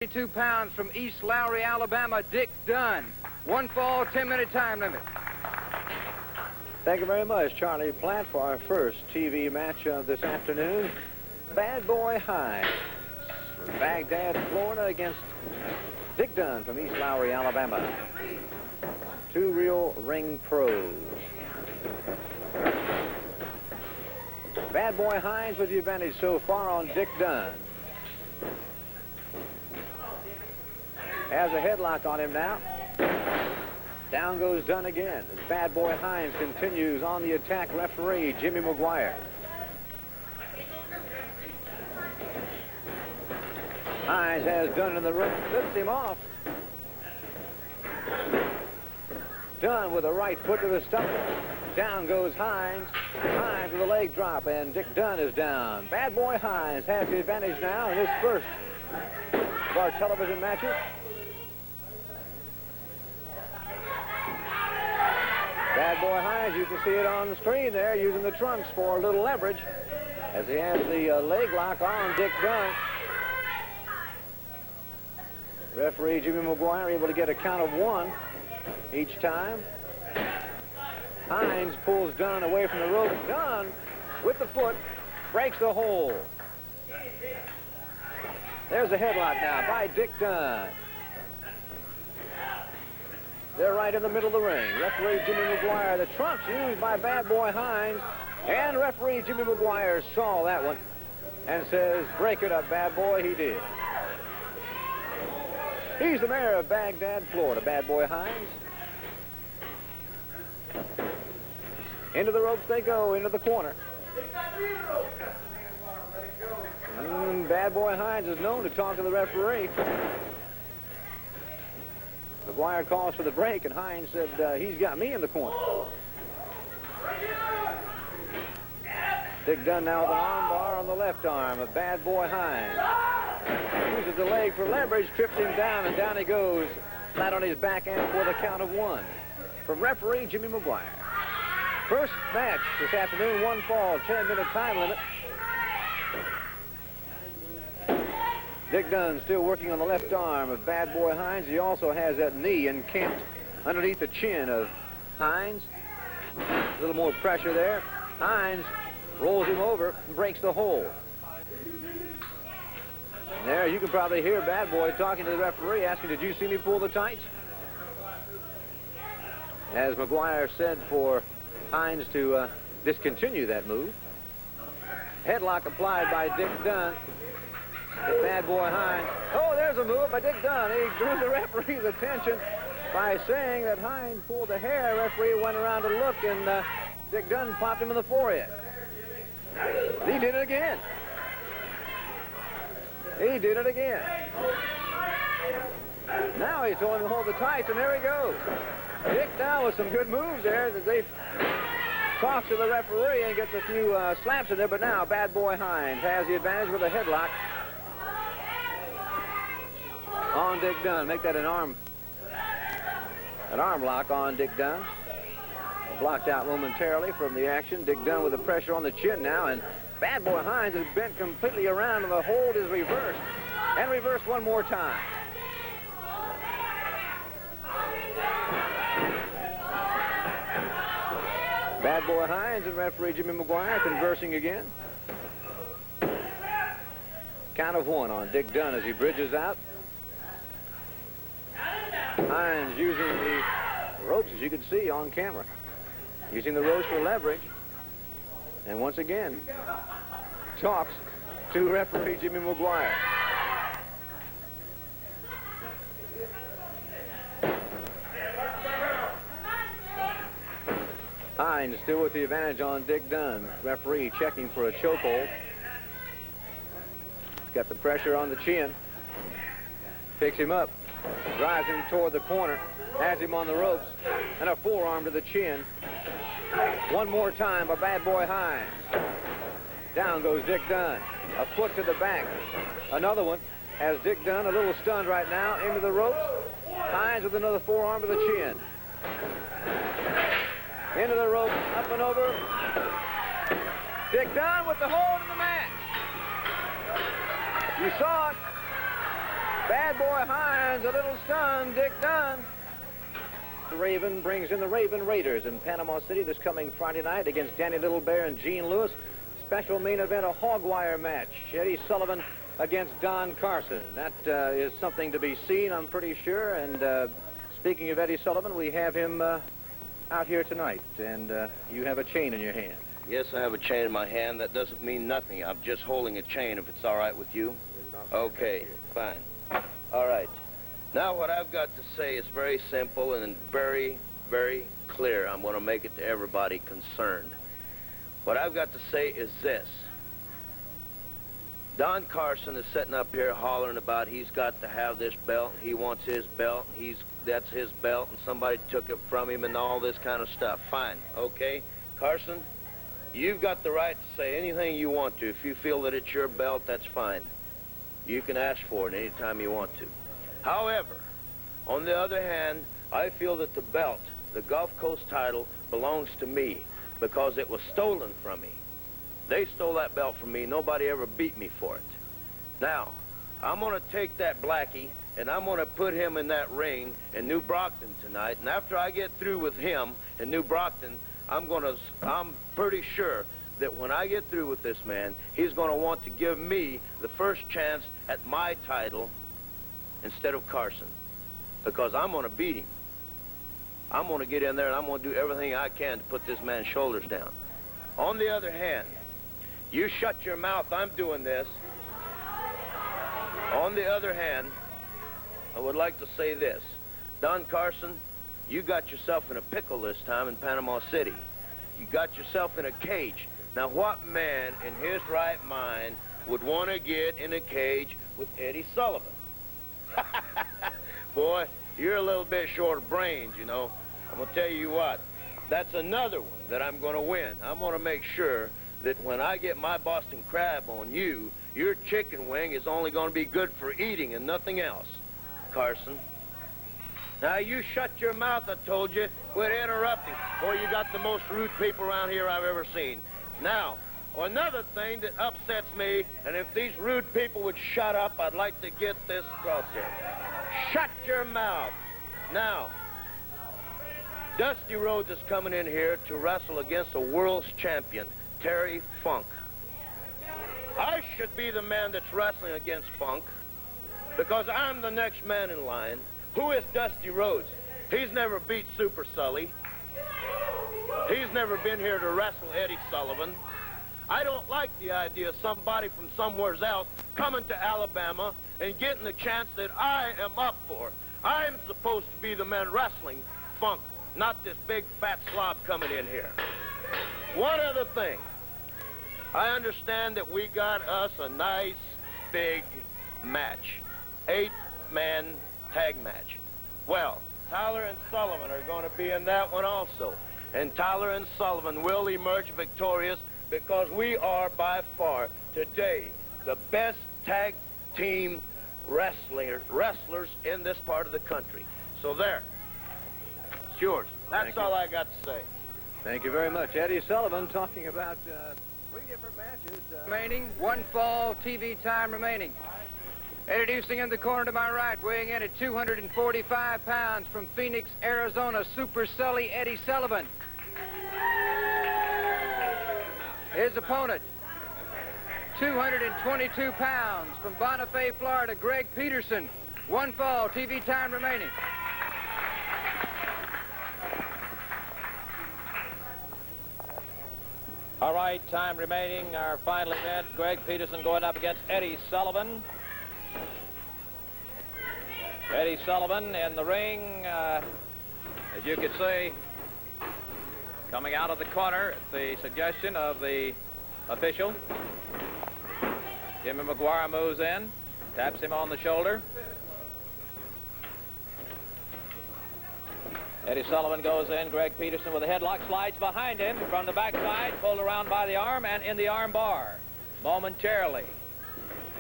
2 pounds from East Lowry, Alabama, Dick Dunn. 1 fall, 10-minute time limit. Thank you very much, Charlie Platt, for our first TV match of this afternoon. Bad Boy Hines from Baghdad, Florida, against Dick Dunn from East Lowry, Alabama. Two real ring pros. Bad Boy Hines with the advantage so far on Dick Dunn. Has a headlock on him now. Down goes Dunn again. As Bad Boy Hines continues on the attack, referee Jimmy McGwire. Hines has Dunn in the rope, lifts him off. Dunn with a right foot to the stomach. Down goes Hines. Hines with a leg drop, and Dick Dunn is down. Bad Boy Hines has the advantage now in this first of our television matches. Bad Boy Hines, you can see it on the screen there, using the trunks for a little leverage as he has the leg lock on Dick Dunn. Referee Jimmy McGwire able to get a count of 1 each time. Hines pulls Dunn away from the rope. Dunn, with the foot, breaks the hold. There's a headlock now by Dick Dunn. They're right in the middle of the ring. Referee Jimmy McGwire, the trunks used by Bad Boy Hines, and referee Jimmy McGwire saw that one and says, break it up, Bad Boy. He did. He's the mayor of Baghdad, Florida, Bad Boy Hines. Into the ropes they go, into the corner. And Bad Boy Hines is known to talk to the referee. McGwire calls for the break, and Hines said, he's got me in the corner. Dick Dunn now with an arm bar on the left arm of Bad Boy Hines. Uses the leg for leverage, trips him down, and down he goes, flat on his back end for the count of 1. From referee Jimmy McGwire. First match this afternoon, 1 fall, 10-minute time limit. Dick Dunn still working on the left arm of Bad Boy Hines. He also has that knee encamped underneath the chin of Hines. A little more pressure there. Hines rolls him over and breaks the hold. And there you can probably hear Bad Boy talking to the referee, asking, did you see me pull the tights? As McGwire said for Hines to discontinue that move. Headlock applied by Dick Dunn. The Bad Boy Hines. Oh, there's a move by Dick Dunn. He drew the referee's attention by saying that Hines pulled the hair. Referee went around to look, and Dick Dunn popped him in the forehead. He did it again. He did it again. Now he told him to hold the tights, and there he goes. Dick Dunn with some good moves there as they talks to the referee and gets a few slaps in there, but now Bad Boy Hines has the advantage with a headlock on Dick Dunn. Make that an arm lock on Dick Dunn. Blocked out momentarily from the action. Dick Dunn with the pressure on the chin now, and Bad Boy Hines is bent completely around, and the hold is reversed. And reversed one more time. Bad Boy Hines and referee Jimmy McGwire conversing again. Count of 1 on Dick Dunn as he bridges out. Hines using the ropes, as you can see on camera. Using the ropes for leverage. And once again, talks to referee Jimmy McGwire. Hines still with the advantage on Dick Dunn. Referee checking for a chokehold. Got the pressure on the chin. Picks him up. Drives him toward the corner. Has him on the ropes. And a forearm to the chin. One more time by Bad Boy Hines. Down goes Dick Dunn. A foot to the back. Another one. Has Dick Dunn a little stunned right now into the ropes. Hines with another forearm to the chin. Into the rope, up and over. Dick Dunn with the hold in the match. You saw it. Bad boy Hines, a little stunned. Dick Dunn. The Raven brings in the Raven Raiders in Panama City this coming Friday night against Danny Little Bear and Gene Lewis. Special main event, a hog wire match. Eddie Sullivan against Don Carson. That is something to be seen, I'm pretty sure. And speaking of Eddie Sullivan, we have him out here tonight. And you have a chain in your hand. Yes, I have a chain in my hand. That doesn't mean nothing. I'm just holding a chain, if it's all right with you. Okay, fine. All right. Now what I've got to say is very simple and very, very clear. I'm going to make it to everybody concerned. What I've got to say is this. Don Carson is sitting up here hollering about he's got to have this belt. He wants his belt. That's his belt, and somebody took it from him and all this kind of stuff. Fine, okay? Carson, you've got the right to say anything you want to. If you feel that it's your belt, that's fine. You can ask for it anytime you want to. However, on the other hand, I feel that the belt, the Gulf Coast title, belongs to me because it was stolen from me. They stole that belt from me. Nobody ever beat me for it. Now, I'm going to take that Blackie, and I'm going to put him in that ring in New Brockton tonight. And after I get through with him in New Brockton, I'm pretty sure that when I get through with this man, he's going to want to give me the first chance at my title instead of Carson, because I'm going to beat him. I'm going to get in there and I'm going to do everything I can to put this man's shoulders down. On the other hand, you shut your mouth, I'm doing this. On the other hand, I would like to say this. Don Carson, you got yourself in a pickle this time in Panama City. You got yourself in a cage. Now, what man in his right mind would want to get in a cage with Eddie Sullivan? Boy, you're a little bit short of brains, you know. I'm going to tell you what. That's another one that I'm going to win. I'm going to make sure that when I get my Boston crab on you, your chicken wing is only going to be good for eating and nothing else, Carson. Now, you shut your mouth, I told you. Quit interrupting. Boy, you got the most rude people around here I've ever seen. Now, another thing that upsets me, and if these rude people would shut up, I'd like to get this across here. Shut your mouth. Now, Dusty Rhodes is coming in here to wrestle against a world's champion, Terry Funk. I should be the man that's wrestling against Funk because I'm the next man in line. Who is Dusty Rhodes? He's never beat Super Sully. He's never been here to wrestle Eddie Sullivan. I don't like the idea of somebody from somewhere else coming to Alabama and getting the chance that I am up for. I'm supposed to be the man wrestling Funk, not this big fat slob coming in here. One other thing. I understand that we got us a nice big match. 8-man tag match. Well, Tyler and Sullivan are going to be in that one also. And Tyler and Sullivan will emerge victorious because we are by far today the best tag team wrestlers in this part of the country. So there. It's yours. That's all I got to say. Thank you very much. Eddie Sullivan talking about 3 different matches. Remaining, 1 fall TV time remaining. Introducing in the corner to my right, weighing in at 245 pounds from Phoenix, Arizona, Super Sully Eddie Sullivan. His opponent, 222 pounds from Bonifay, Florida, Greg Peterson. 1 fall, TV time remaining. All right, time remaining. Our final event, Greg Peterson going up against Eddie Sullivan. Eddie Sullivan in the ring, as you can see, coming out of the corner at the suggestion of the official. Jimmy McGwire moves in, taps him on the shoulder. Eddie Sullivan goes in. Greg Peterson with a headlock slides behind him from the backside, pulled around by the arm and in the arm bar momentarily.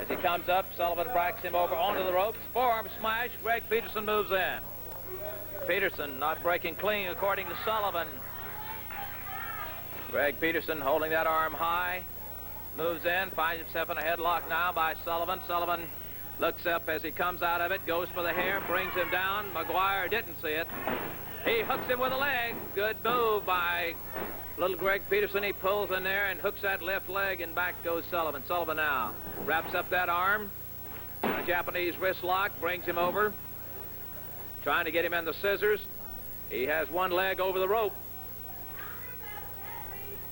As he comes up, Sullivan backs him over onto the ropes. Forearm smash. Greg Peterson moves in. Peterson not breaking clean according to Sullivan. Greg Peterson holding that arm high. Moves in, finds himself in a headlock now by Sullivan. Sullivan Looks up as he comes out of it, goes for the hair, brings him down. McGwire didn't see it. He hooks him with a leg. Good move by little Greg Peterson. He pulls in there and hooks that left leg, and back goes Sullivan. Sullivan now wraps up that arm. A Japanese wrist lock brings him over. Trying to get him in the scissors. He has one leg over the rope.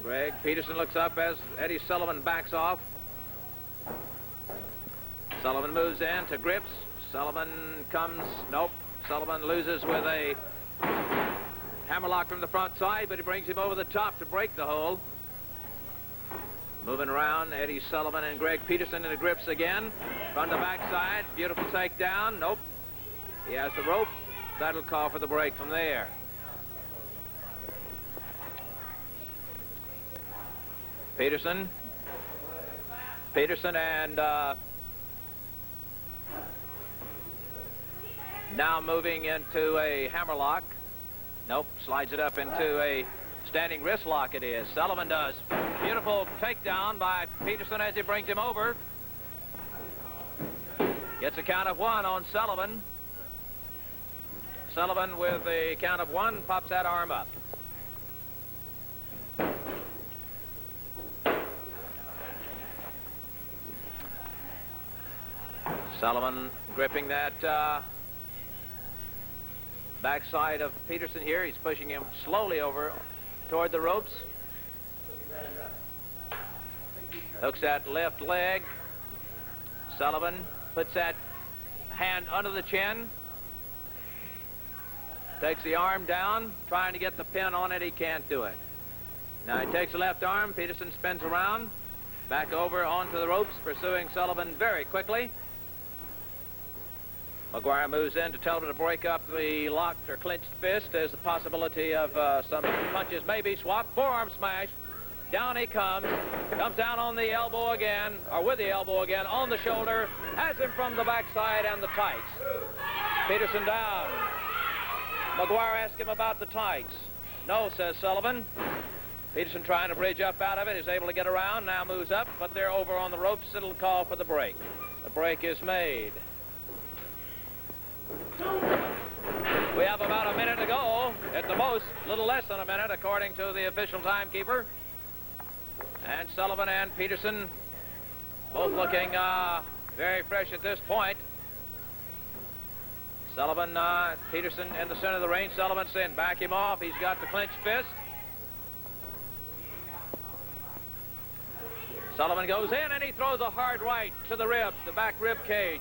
Greg Peterson looks up as Eddie Sullivan backs off. Sullivan moves in to grips. Sullivan comes, nope. Sullivan loses with a hammerlock from the front side, but he brings him over the top to break the hold. Moving around, Eddie Sullivan and Greg Peterson into grips again. From the backside, beautiful takedown, nope. He has the rope. That'll call for the break from there. Peterson and now moving into a hammerlock. Nope, slides it up into a standing wrist lock it is. Sullivan does. Beautiful takedown by Peterson as he brings him over. Gets a count of 1 on Sullivan. Sullivan with a count of 1 pops that arm up. Sullivan gripping that backside of Peterson here. He's pushing him slowly over toward the ropes. Hooks that left leg. Sullivan puts that hand under the chin. Takes the arm down, trying to get the pin on it. He can't do it. Now he takes the left arm. Peterson spins around, back over onto the ropes, pursuing Sullivan very quickly. McGwire moves in to tell him to break up the locked or clenched fist. There's the possibility of some punches maybe swapped. Forearm smash. Down he comes down on the elbow again, or with the elbow again, on the shoulder. Has him from the backside and the tights. Peterson down. McGwire asks him about the tights. No, says Sullivan. Peterson trying to bridge up out of it. Is able to get around. Now moves up, but they're over on the ropes. It'll call for the break. The break is made. We have about a minute to go, at the most, a little less than a minute, according to the official timekeeper. And Sullivan and Peterson both looking very fresh at this point. Sullivan, Peterson in the center of the ring. Sullivan's in. Back him off. He's got the clenched fist. Sullivan goes in, and he throws a hard right to the ribs, the back rib cage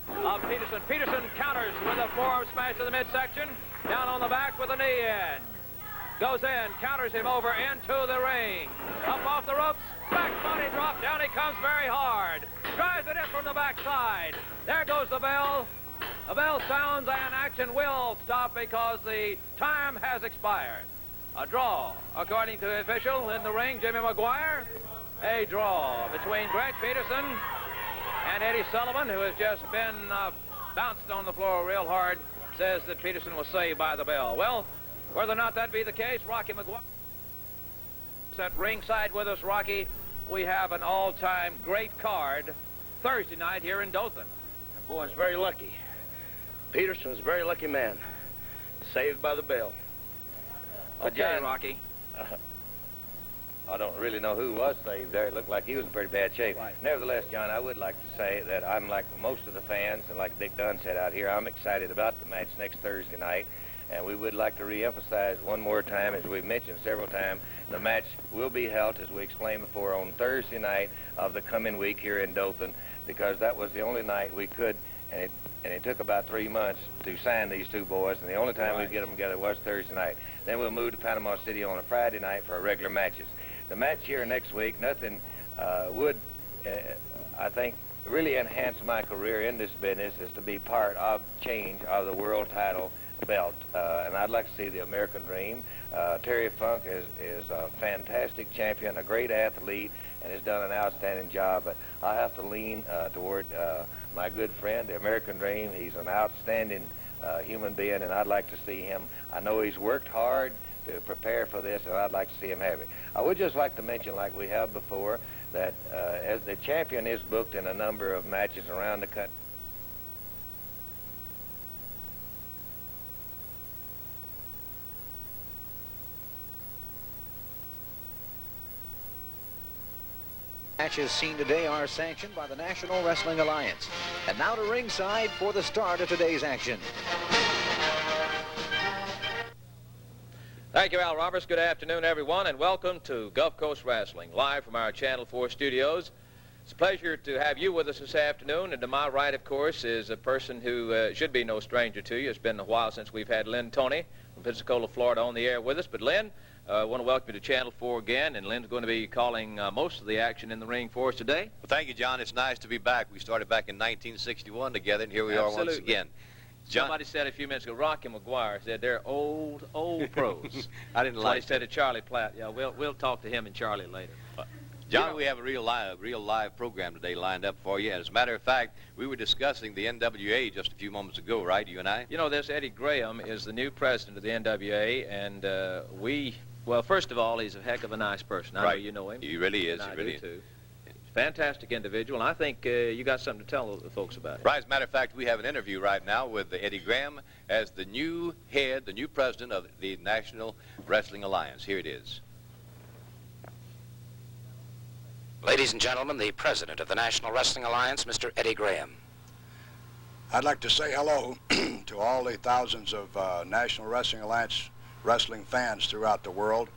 of Peterson. Peterson counters with a forearm smash to the midsection. Down on the back with a knee in. Goes in, counters him over into the ring. Up off the ropes, back body drop. Down he comes very hard. Drives it in from the backside. There goes the bell. The bell sounds and action will stop because the time has expired. A draw, according to the official in the ring, Jimmy McGwire. A draw between Greg Peterson and Eddie Sullivan, who has just been bounced on the floor real hard, says that Peterson was saved by the bell. Well, whether or not that be the case, Rocky McGwire is at ringside with us. Rocky, we have an all-time great card Thursday night here in Dothan. The boy's very lucky. Peterson's a very lucky man. Saved by the bell. Okay, John, Rocky. I don't really know who was saved there. It looked like he was in pretty bad shape. Right. Nevertheless, John, I would like to say that I'm like most of the fans, and like Dick Dunn said out here, I'm excited about the match next Thursday night. And we would like to reemphasize one more time, as we've mentioned several times, the match will be held, as we explained before, on Thursday night of the coming week here in Dothan, because that was the only night we could, and it took about 3 months to sign these two boys, and the only time we'd get them together was Thursday night. Then we'll move to Panama City on a Friday night for our regular matches. The match here next week, nothing would, I think, really enhance my career in this business is to be part of change of the world title belt. And I'd like to see the American Dream. Terry Funk is a fantastic champion, a great athlete, and has done an outstanding job. But I have to lean toward my good friend, the American Dream. He's an outstanding human being, and I'd like to see him. I know he's worked hard to prepare for this, and I'd like to see him have it. I would just like to mention, like we have before, that as the champion is booked in a number of matches around the country. Matches seen today are sanctioned by the National Wrestling Alliance. And now to ringside for the start of today's action. Thank you, Al Roberts. Good afternoon, everyone, and welcome to Gulf Coast Wrestling, live from our Channel 4 studios. It's a pleasure to have you with us this afternoon, and to my right, of course, is a person who should be no stranger to you. It's been a while since we've had Lynn Tony from Pensacola, Florida, on the air with us. But Lynn, I want to welcome you to Channel 4 again, and Lynn's going to be calling most of the action in the ring for us today. Well, thank you, John. It's nice to be back. We started back in 1961 together, and here we are once again. John, somebody said a few minutes ago, Rock and McGwire said they're old pros. I didn't That's like what he said to Charlie Platt. Yeah, we'll talk to him and Charlie later. John, we have a real live program today lined up for you. And as a matter of fact, we were discussing the NWA just a few moments ago, right, you and I? You know, this Eddie Graham is the new president of the NWA, and well, first of all, he's a heck of a nice person. I know you know him. He really is. And He really is. too. Fantastic individual, and I think you got something to tell the folks about it. Right. As a matter of fact, we have an interview right now with Eddie Graham as the new head, the new president of the National Wrestling Alliance. Here it is. Ladies and gentlemen, the president of the National Wrestling Alliance, Mr. Eddie Graham. I'd like to say hello to all the thousands of National Wrestling Alliance wrestling fans throughout the world,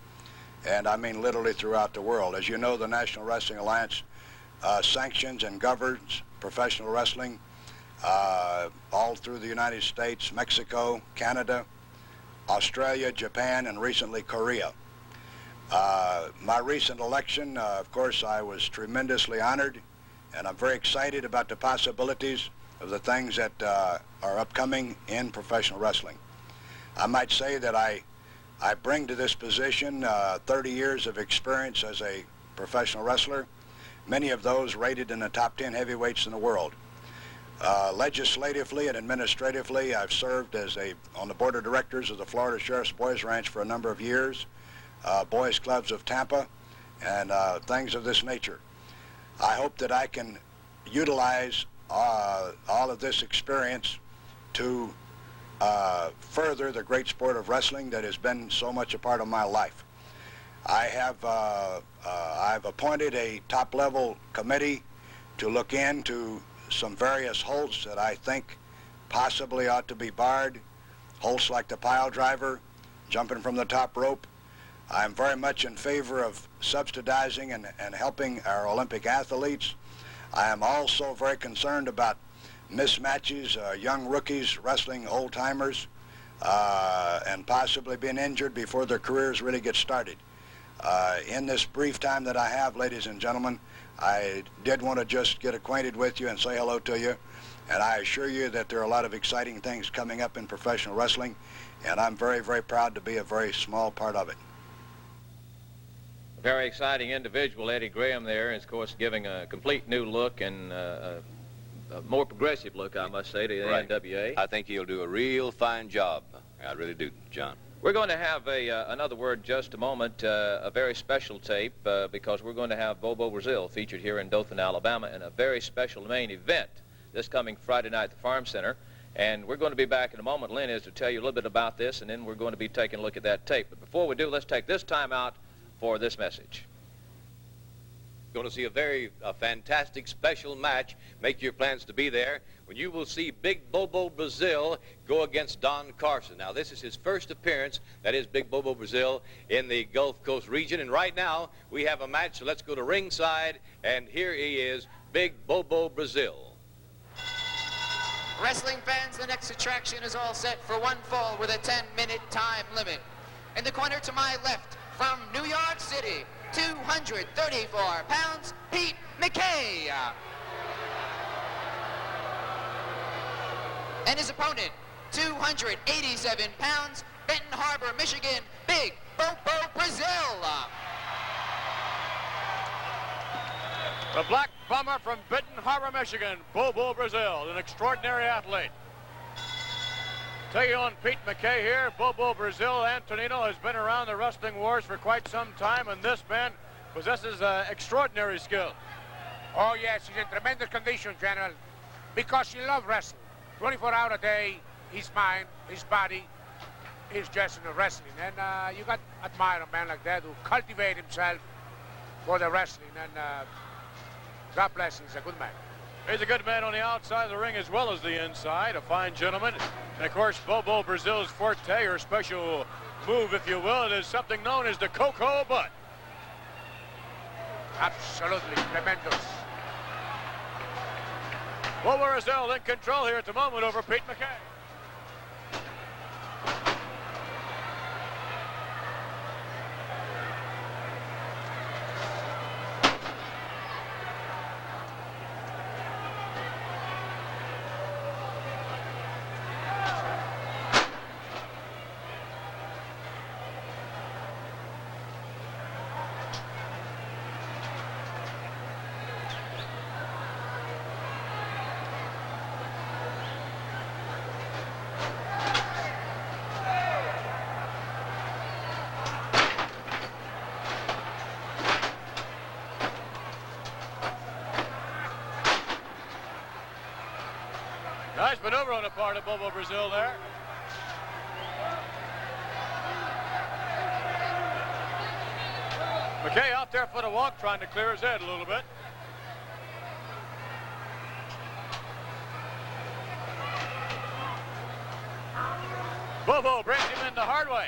and I mean literally throughout the world. As you know, the National Wrestling Alliance sanctions and governs professional wrestling all through the United States, Mexico, Canada, Australia, Japan, and recently Korea. My recent election, of course, I was tremendously honored, and I'm very excited about the possibilities of the things that are upcoming in professional wrestling. I might say that I bring to this position 30 years of experience as a professional wrestler, many of those rated in the top 10 heavyweights in the world. Legislatively and administratively, I've served on the board of directors of the Florida Sheriff's Boys Ranch for a number of years, Boys Clubs of Tampa, and things of this nature. I hope that I can utilize all of this experience to further the great sport of wrestling that has been so much a part of my life. I've appointed a top-level committee to look into some various holds that I think possibly ought to be barred, holds like the pile driver, jumping from the top rope. I'm very much in favor of subsidizing and helping our Olympic athletes. I am also very concerned about mismatches, young rookies wrestling old-timers, and possibly being injured before their careers really get started. In this brief time that I have, ladies and gentlemen, I did want to just get acquainted with you and say hello to you, and I assure you that there are a lot of exciting things coming up in professional wrestling, and I'm very, very proud to be a very small part of it. Very exciting individual, Eddie Graham there, is, of course, giving a complete new look and a more progressive look, I must say, to the NWA. I think he'll do a real fine job. I really do, John. We're going to have another word in just a moment, a very special tape, because we're going to have Bobo Brazil featured here in Dothan, Alabama, in a very special main event this coming Friday night at the Farm Center. And we're going to be back in a moment, Lynn is, to tell you a little bit about this, and then we're going to be taking a look at that tape. But before we do, let's take this time out for this message. Going to see a very fantastic special match. Make your plans to be there when you will see Big Bobo Brazil go against Don Carson. Now, this is his first appearance, that is Big Bobo Brazil, in the Gulf Coast region. And right now, we have a match, so let's go to ringside. And here he is, Big Bobo Brazil. Wrestling fans, the next attraction is all set for one fall with a 10-minute time limit. In the corner to my left, from New York City, 234 pounds, Pete McKay. And his opponent, 287 pounds, Benton Harbor, Michigan, Big Bobo Brazil. The Black Bomber from Benton Harbor, Michigan, Bobo Brazil, an extraordinary athlete. Taking on Pete McKay here. Bobo Brazil, Antonino, has been around the wrestling wars for quite some time, and this man possesses extraordinary skill. Oh, yes, he's in tremendous condition, General, because he loves wrestling. 24 hours a day, his mind, his body, is just in the wrestling. And you got to admire a man like that who cultivate himself for the wrestling. And God bless him, he's a good man. He's a good man on the outside of the ring as well as the inside, a fine gentleman. And, of course, Bobo Brazil's forte, or special move, if you will, it is something known as the Cocoa Butt. Absolutely tremendous. Bobo Brazil in control here at the moment over Pete McKay. Nice maneuver on the part of Bobo Brazil there. McKay out there for the walk, trying to clear his head a little bit. Bobo brings him in the hard way.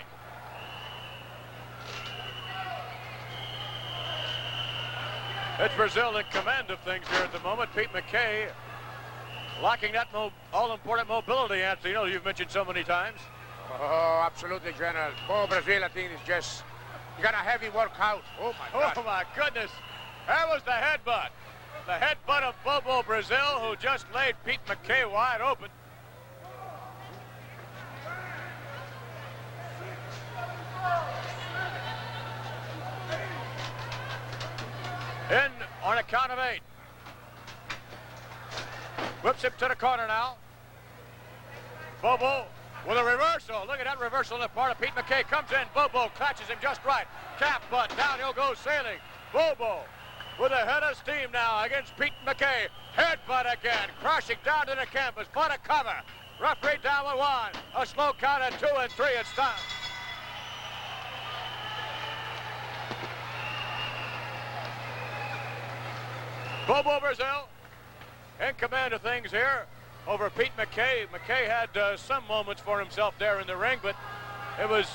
It's Brazil in command of things here at the moment. Pete McKay lacking that all-important mobility, Anthony, you've mentioned so many times. Oh, absolutely, General. Bobo Brazil, I think, is just, he got a heavy workout. Oh, my God. Oh, my goodness. That was the headbutt. The headbutt of Bobo Brazil, who just laid Pete McKay wide open. In on a count of 8. Whips him to the corner now. Bobo with a reversal. Look at that reversal on the part of Pete McKay. Comes in. Bobo catches him just right. Cap, but down he'll go sailing. Bobo with a head of steam now against Pete McKay. Headbutt again. Crashing down to the canvas. For the cover. Referee down with 1. A slow count at 2 and 3. It's time. Bobo Brazil in command of things here over Pete McKay. McKay had some moments for himself there in the ring, but it was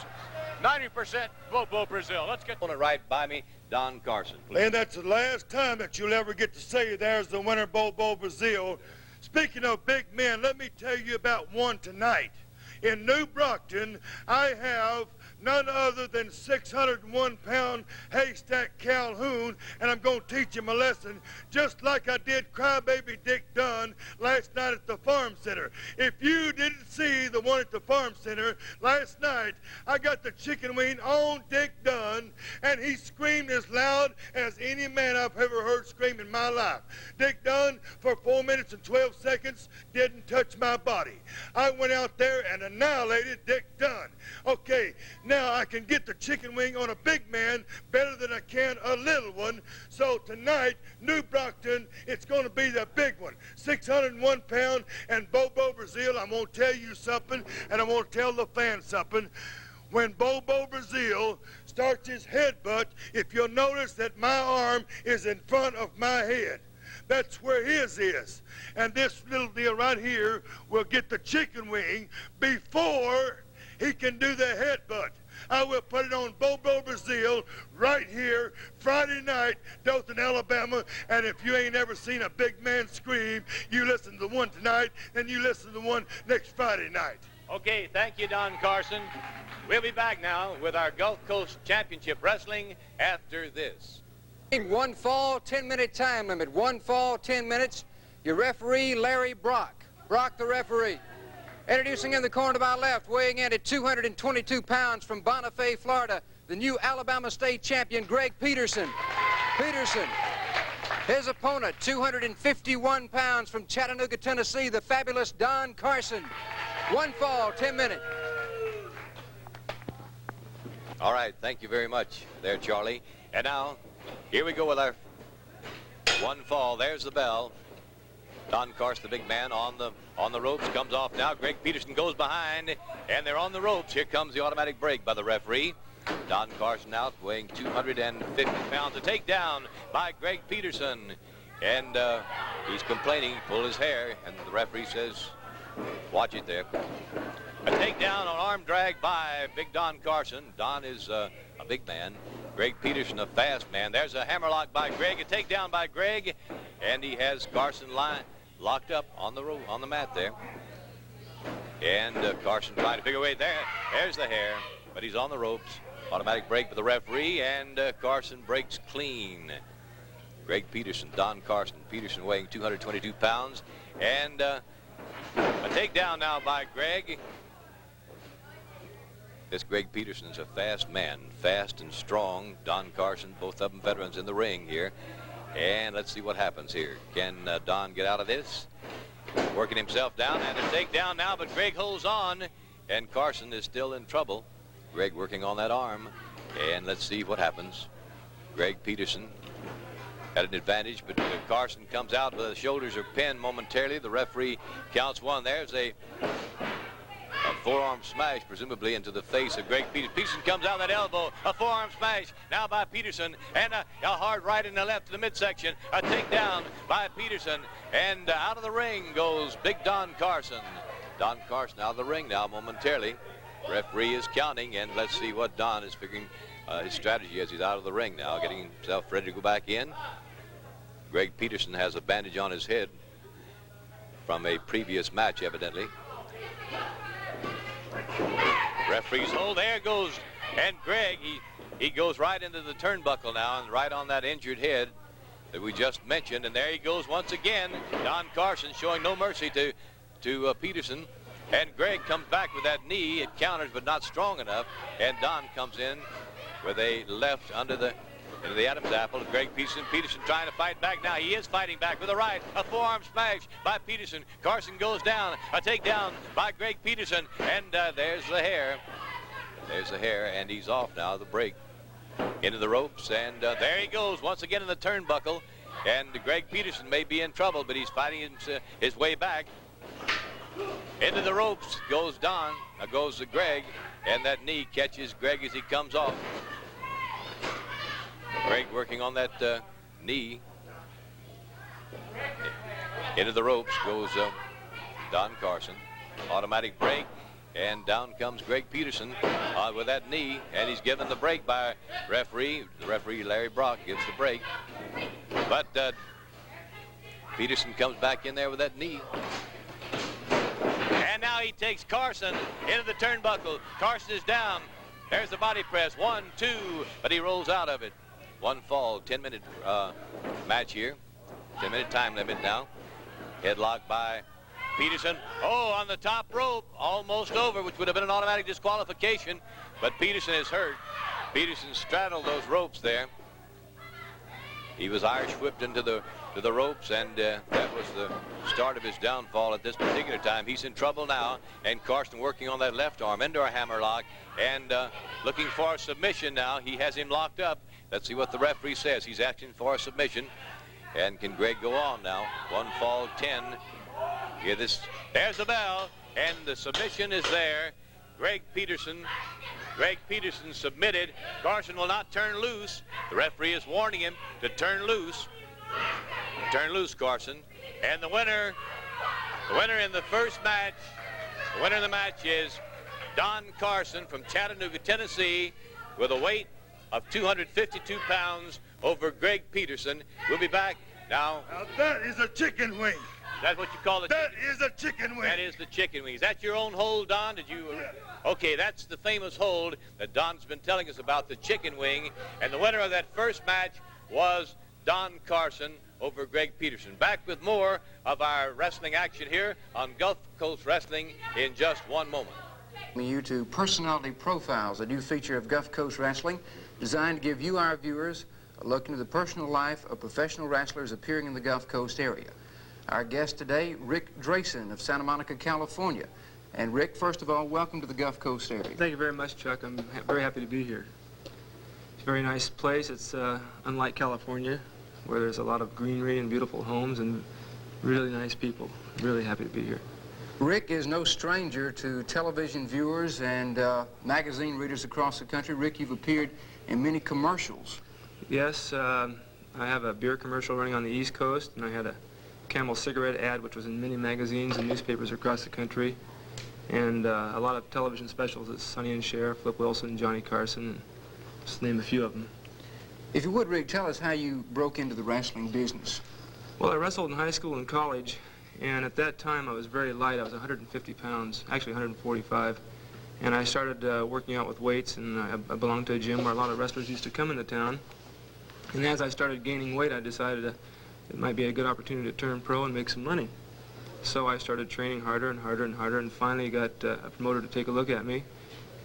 90% Bobo Brazil. Let's get on it right by me, Don Carson, please. And that's the last time that you'll ever get to say there's the winner, Bobo Brazil. Speaking of big men, let me tell you about one tonight. In New Brockton, I have none other than 601-pound Haystack Calhoun, and I'm going to teach him a lesson just like I did Crybaby Dick Dunn last night at the Farm Center. If you didn't see the one at the Farm Center last night, I got the chicken wing on Dick Dunn, and he screamed as loud as any man I've ever heard scream in my life. Dick Dunn, for 4 minutes and 12 seconds, didn't touch my body. I went out there and annihilated Dick Dunn. Okay, now I can get the chicken wing on a big man better than I can a little one. So tonight, New Brockton, it's going to be the big one. 601 pound, and Bobo Brazil, I'm going to tell you something, and I'm going to tell the fans something. When Bobo Brazil starts his headbutt, if you'll notice that my arm is in front of my head. That's where his is. And this little deal right here will get the chicken wing before he can do the headbutt. I will put it on Bobo Brazil right here Friday night, Dothan, Alabama. And if you ain't ever seen a big man scream, you listen to the one tonight, and you listen to the one next Friday night. Okay, thank you, Don Carson. We'll be back now with our Gulf Coast Championship Wrestling after this. 1 fall, 10-minute time limit. 1 fall, 10 minutes. Your referee, Larry Brock. Brock, the referee. Introducing in the corner to my left, weighing in at 222 pounds from Bonifay, Florida, the new Alabama State champion, Greg Peterson. Peterson. His opponent, 251 pounds from Chattanooga, Tennessee, the fabulous Don Carson. 1 fall, 10 minutes. All right, thank you very much there, Charlie. And now, Here we go with our one fall. There's the bell. Don Carson, the big man, on the ropes, comes off now. Greg Peterson goes behind, and they're on the ropes. Here comes the automatic break by the referee. Don Carson out, weighing 250 pounds. A takedown by Greg Peterson. And he's complaining, pull his hair, and the referee says, watch it there. A takedown on arm drag by big Don Carson. Don is a big man. Greg Peterson, a fast man. There's a hammerlock by Greg, a takedown by Greg, and he has Carson locked up on the mat there. And Carson trying to figure a way there. There's the hair, but he's on the ropes. Automatic break for the referee, and Carson breaks clean. Greg Peterson, Don Carson. Peterson weighing 222 pounds. And a takedown now by Greg. This Greg Peterson is a fast man, fast and strong. Don Carson, both of them veterans in the ring here. And let's see what happens here. Can Don get out of this? Working himself down, and a takedown now, but Greg holds on, and Carson is still in trouble. Greg working on that arm, and let's see what happens. Greg Peterson at an advantage, but Carson comes out, the shoulders are pinned momentarily. The referee counts one. There's a forearm smash, presumably into the face of Greg Peterson. Peterson comes out that elbow, a forearm smash now by Peterson, and a hard right and a left to the midsection. A takedown by Peterson, and out of the ring goes big Don Carson. Don Carson out of the ring now momentarily. Referee is counting, and let's see what Don is figuring his strategy as he's out of the ring now, getting himself ready to go back in. Greg Peterson has a bandage on his head from a previous match, evidently. Referee's hold, there goes, and Greg, he goes right into the turnbuckle now, and right on that injured head that we just mentioned, and there he goes once again. Don Carson showing no mercy to Peterson, and Greg comes back with that knee. It counters, but not strong enough, and Don comes in with a left into the Adam's apple. Greg Peterson trying to fight back now. He is fighting back with a right. A forearm smash by Peterson. Carson goes down. A takedown by Greg Peterson. And there's the hair. There's the hair, and he's off now, the break. Into the ropes, and there he goes once again in the turnbuckle. And Greg Peterson may be in trouble, but he's fighting his way back. Into the ropes goes goes Greg, and that knee catches Greg as he comes off. Greg working on that knee. Into the ropes goes Don Carson. Automatic break, and down comes Greg Peterson with that knee, and he's given the break by referee. The referee, Larry Brock, gives the break. But Peterson comes back in there with that knee. And now he takes Carson into the turnbuckle. Carson is down. There's the body press. 1, 2, but he rolls out of it. One fall, 10-minute match here. 10-minute time limit now. Headlock by Peterson. Oh, on the top rope, almost over, which would have been an automatic disqualification, but Peterson is hurt. Peterson straddled those ropes there. He was Irish whipped into the ropes, and that was the start of his downfall at this particular time. He's in trouble now, and Carson working on that left arm into a hammerlock, and looking for a submission now. He has him locked up. Let's see what the referee says. He's asking for a submission, and can Greg go on now? 1 fall, 10. Hear this? There's the bell, and the submission is there. Greg Peterson submitted. Carson will not turn loose. The referee is warning him to turn loose. Turn loose, Carson. And the winner in the first match, the winner of the match is Don Carson from Chattanooga, Tennessee, with a weight of 252 pounds over Greg Peterson. We'll be back now. Now that is a chicken wing. That's what you call it? That is a chicken wing. That is the chicken wing. Is that your own hold, Don? Did you? Okay, that's the famous hold that Don's been telling us about, the chicken wing. And the winner of that first match was Don Carson over Greg Peterson. Back with more of our wrestling action here on Gulf Coast Wrestling in just one moment. You to Personality Profiles, a new feature of Gulf Coast Wrestling, designed to give you, our viewers, a look into the personal life of professional wrestlers appearing in the Gulf Coast area. Our guest today, Ric Drasin of Santa Monica, California. And Ric, first of all, welcome to the Gulf Coast area. Thank you very much, Chuck. I'm very happy to be here. a very nice place. It's unlike California, where there's a lot of greenery and beautiful homes and really nice people. Really happy to be here. Rick is no stranger to television viewers and magazine readers across the country. Rick, you've appeared in many commercials. Yes, I have a beer commercial running on the East Coast, and I had a Camel cigarette ad, which was in many magazines and newspapers across the country, and a lot of television specials at Sonny and Cher, Flip Wilson, Johnny Carson, just to name a few of them. If you would, Rick, tell us how you broke into the wrestling business. Well, I wrestled in high school and college, and at that time I was very light. I was 150 pounds, actually 145, and I started working out with weights, and I belonged to a gym where a lot of wrestlers used to come into town. And as I started gaining weight, I decided it might be a good opportunity to turn pro and make some money. So I started training harder and harder and harder, and finally got a promoter to take a look at me.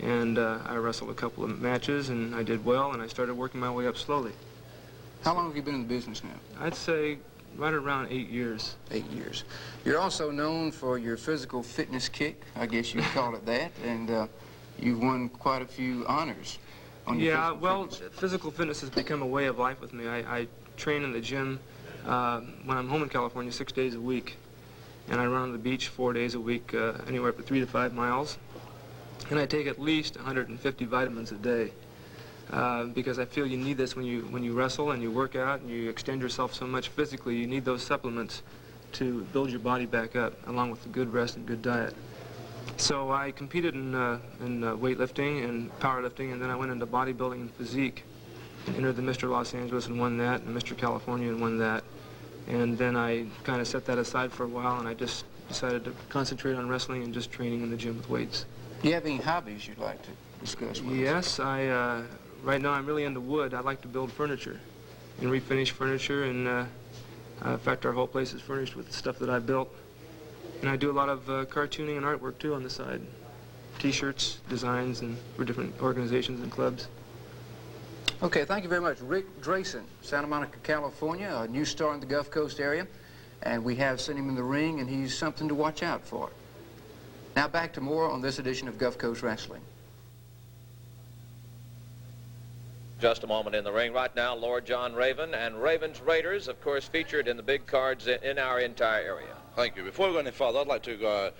And I wrestled a couple of matches, and I did well, and I started working my way up slowly. How long have you been in the business now? I'd say right around 8 years. 8 years. You're also known for your physical fitness kick, I guess you'd call it that, and you've won quite a few honors on your physical fitness has become a way of life with me. I train in the gym when I'm home in California 6 days a week, and I run on the beach 4 days a week, anywhere up to 3 to 5 miles. And I take at least 150 vitamins a day because I feel you need this when you wrestle and you work out and you extend yourself so much physically. You need those supplements to build your body back up, along with a good rest and good diet. So I competed in weightlifting and powerlifting, and then I went into bodybuilding and physique, and entered the Mr. Los Angeles and won that, and Mr. California and won that. And then I kind of set that aside for a while, and I just decided to concentrate on wrestling and just training in the gym with weights. Do you have any hobbies you'd like to discuss with us? Yes, right now I'm really into wood. I like to build furniture and refinish furniture, and in fact our whole place is furnished with stuff that I built. And I do a lot of cartooning and artwork too on the side. T-shirts, designs, and for different organizations and clubs. Okay, thank you very much. Ric Drasin, Santa Monica, California, a new star in the Gulf Coast area, and we have sent him in the ring, and he's something to watch out for. Now back to more on this edition of Gulf Coast Wrestling. Just a moment in the ring right now, Lord John Raven and Raven's Raiders, of course, featured in the big cards in our entire area. Thank you. Before we go any further, I'd like to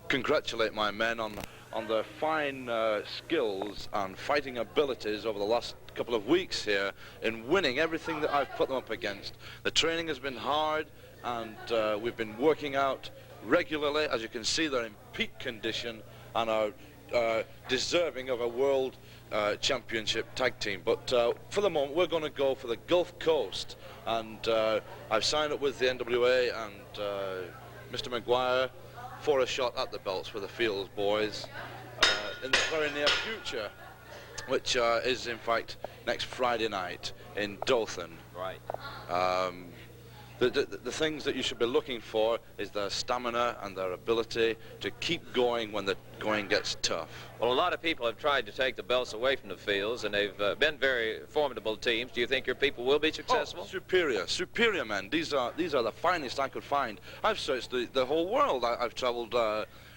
congratulate my men on their fine skills and fighting abilities over the last couple of weeks here in winning everything that I've put them up against. The training has been hard, and we've been working out regularly. As you can see, they're in peak condition and are deserving of a world championship tag team. But for the moment, we're going to go for the Gulf Coast, and I've signed up with the NWA and Mr. McGwire for a shot at the belts for the Fields boys in the very near future, which is in fact next Friday night in Dothan. Right. The things that you should be looking for is their stamina and their ability to keep going when the going gets tough. Well, a lot of people have tried to take the belts away from the Fields, and they've been very formidable teams. Do you think your people will be successful? Oh, superior men. These are the finest I could find. I've searched the whole world. I've traveled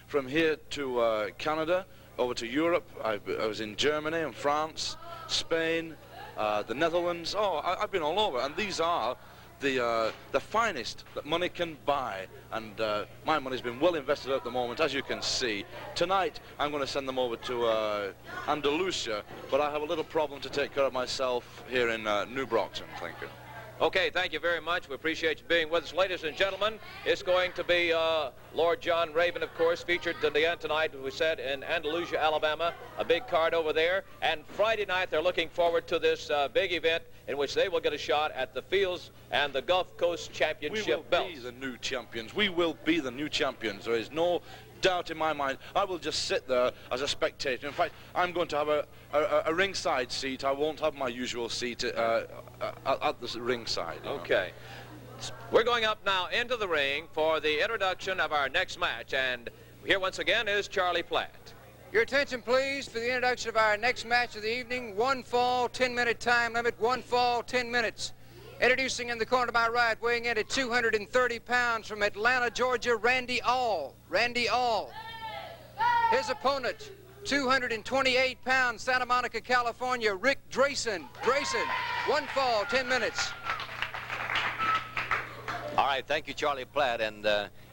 from here to Canada, over to Europe. I was in Germany and France, Spain, the Netherlands. Oh, I've been all over, and these are the finest that money can buy, and my money's been well invested at the moment, as you can see. Tonight I'm going to send them over to Andalusia, but I have a little problem to take care of myself here in New Brockton. Thank you. Okay, thank you very much. We appreciate you being with us. Ladies and gentlemen, it's going to be Lord John Raven, of course, featured again tonight, we said, in Andalusia, Alabama, a big card over there. And Friday night, they're looking forward to this big event in which they will get a shot at the Fields and the Gulf Coast Championship belts. We will be the new champions. We will be the new champions. There is no doubt in my mind. I will just sit there as a spectator. In fact, I'm going to have a ringside seat. I won't have my usual seat at the ringside. Okay. We're going up now into the ring for the introduction of our next match, and here once again is Charlie Platt. Your attention, please, for the introduction of our next match of the evening. 1 fall, 10-minute time limit. 1 fall, 10 minutes. Introducing in the corner to my right, weighing in at 230 pounds from Atlanta, Georgia, Randy Als. Randy Als. His opponent, 228-pound Santa Monica, California, Ric Drasin. Drayson, 1 fall, 10 minutes. All right, thank you, Charlie Platt. And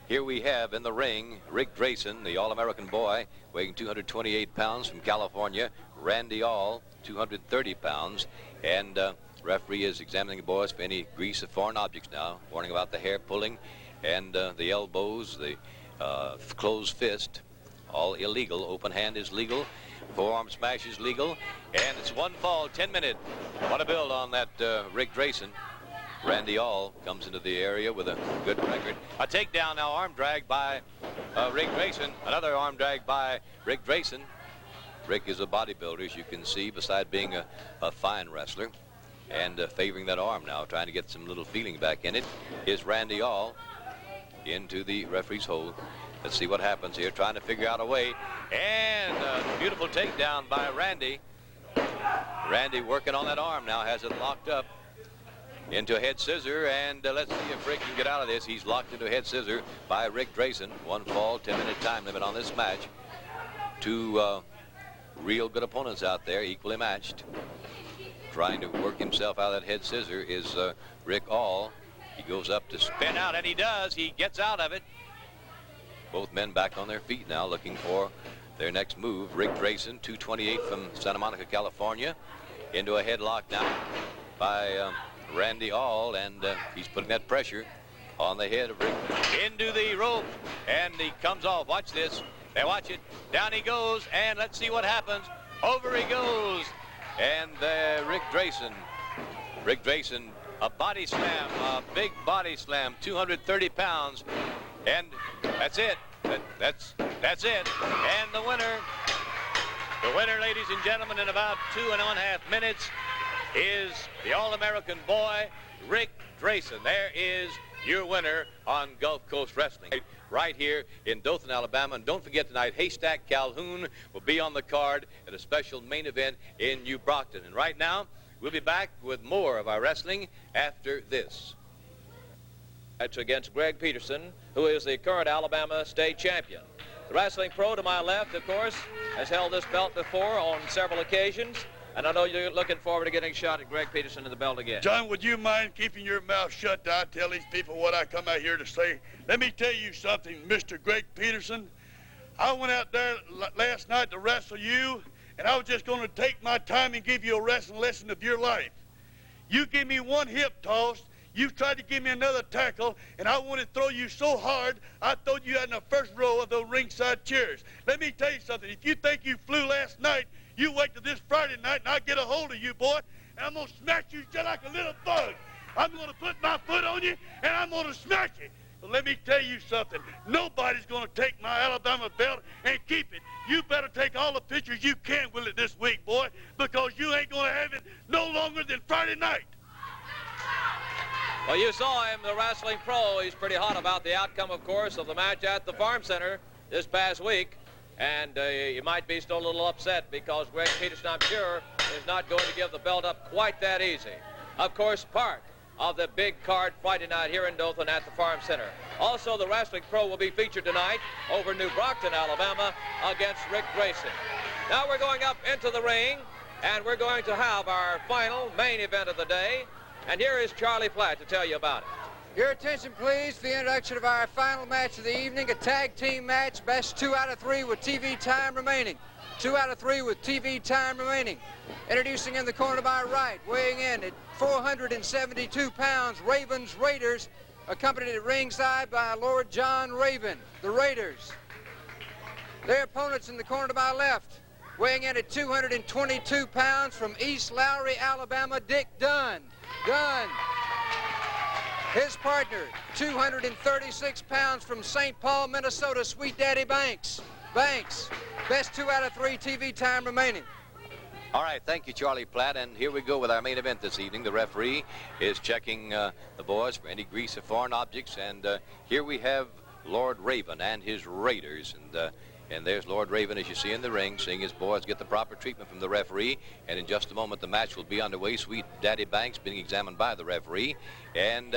here we have in the ring Ric Drasin, the All-American boy, weighing 228 pounds from California. Randy Als, 230 pounds. And referee is examining the boys for any grease or foreign objects now, warning about the hair pulling and the elbows, the closed fist, all illegal. Open hand is legal. Forearm smash is legal. And it's 1 fall, 10 minute. What a build on that Ric Drasin. Randy Als comes into the area with a good record. A takedown now, arm drag by Ric Drasin. Another arm drag by Ric Drasin. Ric is a bodybuilder, as you can see, beside being a fine wrestler. And favoring that arm now, trying to get some little feeling back in it, is Randy Als into the referee's hold. Let's see what happens here, trying to figure out a way. And a beautiful takedown by Randy. Randy working on that arm now, has it locked up into a head scissor, and let's see if Ric can get out of this. He's locked into a head scissor by Ric Drasin. 1 fall, 10-minute time limit on this match. Two real good opponents out there, equally matched. Trying to work himself out of that head scissor is Ric Als. He goes up to spin out, and he does. He gets out of it. Both men back on their feet now, looking for their next move. Ric Drasin, 228 from Santa Monica, California, into a headlock now by Randy Als, and he's putting that pressure on the head of Ric. Into the rope, and he comes off. Watch this. Now watch it. Down he goes, and let's see what happens. Over he goes, and Ric Drasin. Ric Drasin, a body slam, a big body slam, 230 pounds, and that's it. That's it. And the winner, ladies and gentlemen, in about 2.5 minutes, is the All-American boy, Ric Drasin. There is your winner on Gulf Coast Wrestling, right here in Dothan, Alabama. And don't forget tonight, Haystack Calhoun will be on the card at a special main event in New Brockton. And right now, we'll be back with more of our wrestling after this. Match against Greg Peterson, who is the current Alabama state champion. The wrestling pro to my left, of course, has held this belt before on several occasions. And I know you're looking forward to getting a shot at Greg Peterson in the belt again. John, would you mind keeping your mouth shut till I tell these people what I come out here to say? Let me tell you something, Mr. Greg Peterson. I went out there last night to wrestle you, and I was just going to take my time and give you a wrestling lesson of your life. You give me one hip toss, you tried to give me another tackle, and I wanted to throw you so hard, I threw you out in the first row of those ringside chairs. Let me tell you something. If you think you flew last night, you wait till this Friday night, and I'll get a hold of you, boy, and I'm going to smack you just like a little bug. I'm going to put my foot on you, and I'm going to smack you. But let me tell you something. Nobody's going to take my Alabama belt and keep it. You better take all the pictures you can with it this week, boy, because you ain't going to have it no longer than Friday night. Well, you saw him, the wrestling pro. He's pretty hot about the outcome, of course, of the match at the Farm Center this past week. And you might be still a little upset because Greg Peterson, I'm sure, is not going to give the belt up quite that easy. Of course, part of the big card Friday night here in Dothan at the Farm Center. Also, the wrestling pro will be featured tonight over New Brockton, Alabama, against Ric Drasin. Now we're going up into the ring, and we're going to have our final main event of the day. And here is Charlie Platt to tell you about it. Your attention, please, for the introduction of our final match of the evening, a tag team match, best 2 out of 3 with TV time remaining. 2 out of 3 with TV time remaining. Introducing in the corner to my right, weighing in at 472 pounds, Ravens Raiders, accompanied at ringside by Lord John Raven, the Raiders. Their opponents in the corner to my left, weighing in at 222 pounds from East Lowry, Alabama, Dick Dunn. Dunn. His partner, 236 pounds from St. Paul, Minnesota, Sweet Daddy Banks. Banks, best 2 out of 3 TV time remaining. All right, thank you, Charlie Platt, and here we go with our main event this evening. The referee is checking the boys for any grease or foreign objects, and here we have Lord Raven and his Raiders, and there's Lord Raven, as you see in the ring, seeing his boys get the proper treatment from the referee, and in just a moment the match will be underway. Sweet Daddy Banks being examined by the referee, and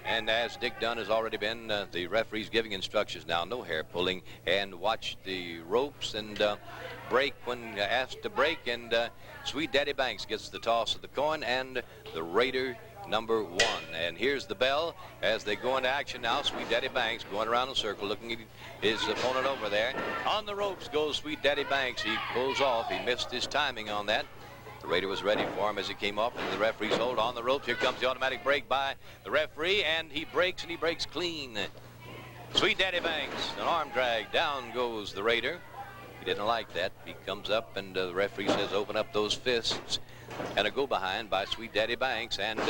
And as Dick Dunn has already been, the referee's giving instructions now. No hair pulling, and watch the ropes and break when asked to break. And Sweet Daddy Banks gets the toss of the coin, and the Raider number 1. And here's the bell as they go into action now. Sweet Daddy Banks going around the circle, looking at his opponent over there. On the ropes goes Sweet Daddy Banks. He pulls off. He missed his timing on that. The Raider was ready for him as he came up, and the referee's hold on the ropes. Here comes the automatic break by the referee, and he breaks clean. Sweet Daddy Banks, an arm drag. Down goes the Raider. He didn't like that. He comes up, and the referee says, open up those fists. And a go-behind by Sweet Daddy Banks, and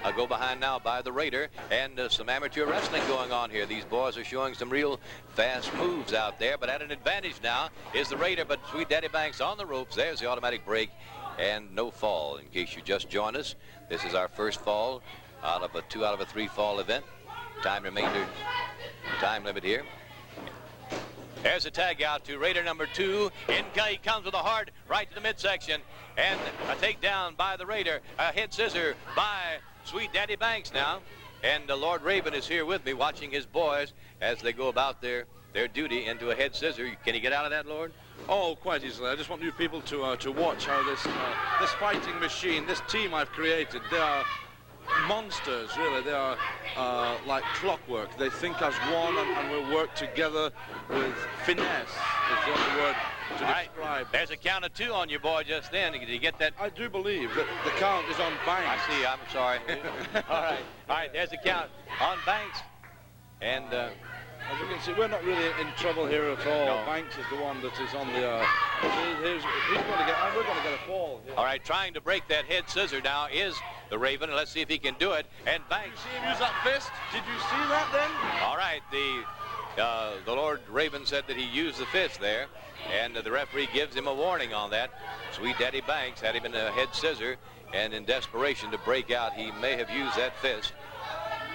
a go-behind now by the Raider, and some amateur wrestling going on here. These boys are showing some real fast moves out there, but at an advantage now is the Raider, but Sweet Daddy Banks on the ropes. There's the automatic break, and no fall. In case you just joined us, this is our first fall out of a 2 out of a 3 fall event. Time limit here. There's a tag out to Raider number 2. In he comes with a hard right to the midsection. And a takedown by the Raider. A head scissor by Sweet Daddy Banks now. And Lord Raven is here with me watching his boys as they go about their duty into a head scissor. Can he get out of that, Lord? Oh, quite easily. I just want you people to watch how this fighting machine, this team I've created, they are monsters, really. They are like clockwork. They think as one, and will work together with finesse, is the only word to describe. There's a count of 2 on your boy just then. Did you get that? I do believe that the count is on Banks. I see. I'm sorry. All right. There's a count on Banks. And as you can see, we're not really in trouble here at all. No. Banks is the one that is on the. He's going to get. We're going to get a fall here. All right, trying to break that head scissor now is the Raven. Let's see if he can do it. And Banks. Did you see him use that fist? Did you see that then? All right, the Lord Raven said that he used the fist there, and the referee gives him a warning on that. Sweet Daddy Banks had him in a head scissor, and in desperation to break out, he may have used that fist.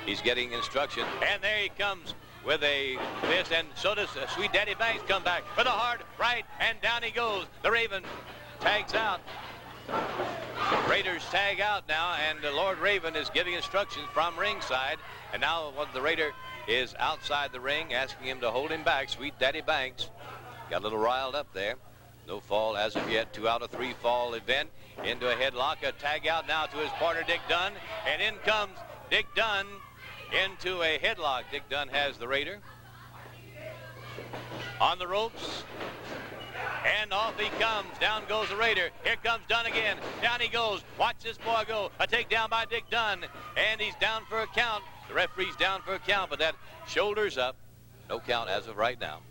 He's getting instruction, and there he comes with a fist, and so does Sweet Daddy Banks come back with a hard right, and down he goes. The Raven tags out. Raiders tag out now, and Lord Raven is giving instructions from ringside, and now the Raider is outside the ring, asking him to hold him back. Sweet Daddy Banks got a little riled up there. No fall as of yet. 2 out of 3 fall event into a headlock. A tag out now to his partner Dick Dunn, and in comes Dick Dunn into a headlock. Dick Dunn has the Raider on the ropes, and off he comes. Down goes the Raider. Here comes Dunn again. Down he goes. Watch this boy go. A takedown by Dick Dunn, and he's down for a count. The referee's down for a count, but that shoulder's up. No count as of right now.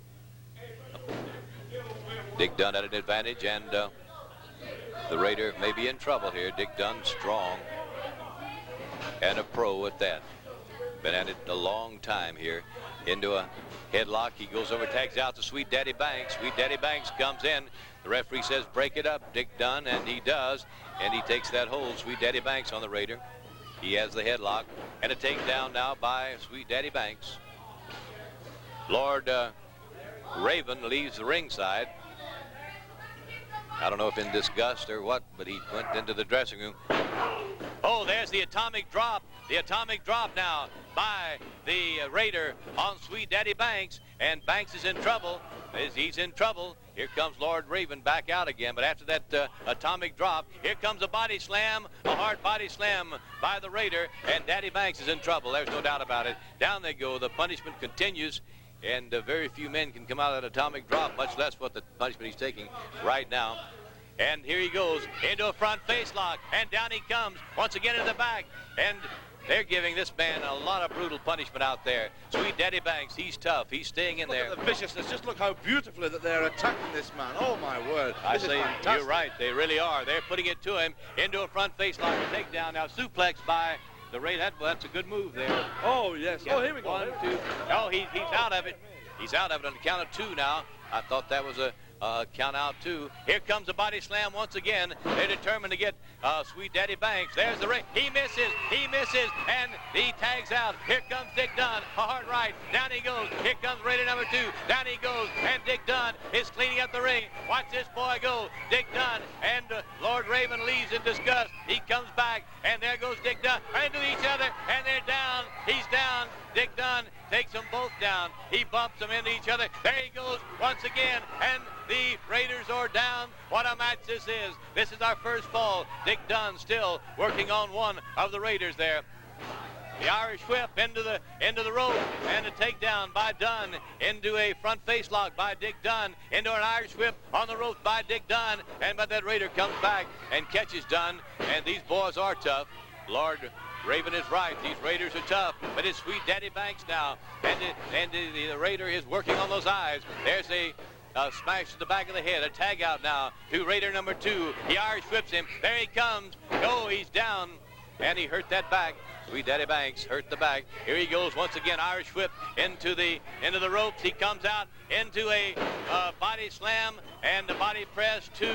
Dick Dunn at an advantage, and the Raider may be in trouble here. Dick Dunn strong and a pro at that. Been at it a long time here. Into a headlock. He goes over, tags out to Sweet Daddy Banks. Sweet Daddy Banks comes in. The referee says break it up, Dick Dunn, and he does. And he takes that hold. Sweet Daddy Banks on the Raider. He has the headlock. And a takedown now by Sweet Daddy Banks. Lord Raven leaves the ringside. I don't know if in disgust or what, but he went into the dressing room. Oh, there's the atomic drop. The atomic drop now by the Raider on Sweet Daddy Banks. And Banks is in trouble. He's in trouble. Here comes Lord Raven back out again. But after that atomic drop, here comes a body slam, a hard body slam by the Raider. And Daddy Banks is in trouble. There's no doubt about it. Down they go. The punishment continues. And very few men can come out of that atomic drop, much less what the punishment he's taking right now. And here he goes into a front face lock, and down he comes once again in the back. And they're giving this man a lot of brutal punishment out there. Sweet Daddy Banks, he's tough. He's staying in there. Look at the viciousness. Just look how beautifully that they're attacking this man. Oh, my word. I say you're right. They really are. They're putting it to him into a front face lock. A takedown now. Suplex by the Raider. That's a good move there. Oh, yes. Oh, here we go. 1, 2. Oh, he's out of it. He's out of it on the count of 2 now. I thought that was a count out 2. Here comes a body slam once again. They're determined to get Sweet Daddy Banks. There's the ring. He misses, and he tags out. Here comes Dick Dunn, a hard right. Down he goes. Here comes Raider number 2. Down he goes, and Dick Dunn is cleaning up the ring. Watch this boy go. Dick Dunn and Lord Raven leaves in disgust. He comes back, and there goes Dick Dunn into each other, and they're down. He's down. Dick Dunn takes them both down. He bumps them into each other. There he goes once again, and the Raiders are down. What a match this is. This is our first fall. Dick Dunn still working on one of the Raiders there. The Irish whip into the rope, and a takedown by Dunn into a front face lock by Dick Dunn, into an Irish whip on the rope by Dick Dunn, but that Raider comes back and catches Dunn, and these boys are tough. Lord Raven is right. These Raiders are tough, but it's Sweet Daddy Banks now, and the Raider is working on those eyes. There's a smash to the back of the head, a tag out now to Raider number 2. He Irish whips him. There he comes. Oh, he's down, and he hurt that back. Sweet Daddy Banks hurt the back. Here he goes once again. Irish whip into the ropes. He comes out into a body slam and the body press to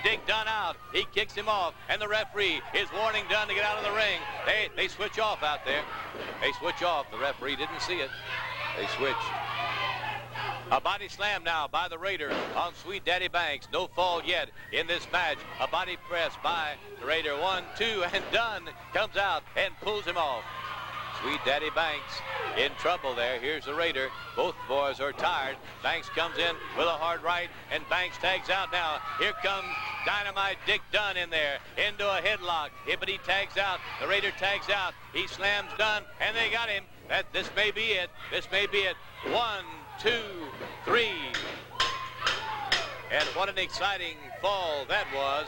Dick Dunn out. He kicks him off, and the referee is warning Dunn to get out of the ring. They switch off out there. They switch off. The referee didn't see it. They switch. A body slam now by the Raider on Sweet Daddy Banks. No fall yet in this match. A body press by the Raider. 1, 2, and Dunn comes out and pulls him off. Sweet Daddy Banks in trouble there. Here's the Raider. Both boys are tired. Banks comes in with a hard right, and Banks tags out now. Here comes Dynamite Dick Dunn in there into a headlock. But he tags out. The Raider tags out. He slams Dunn, and they got him. This may be it. This may be it. 1, 2, 3. And what an exciting fall that was.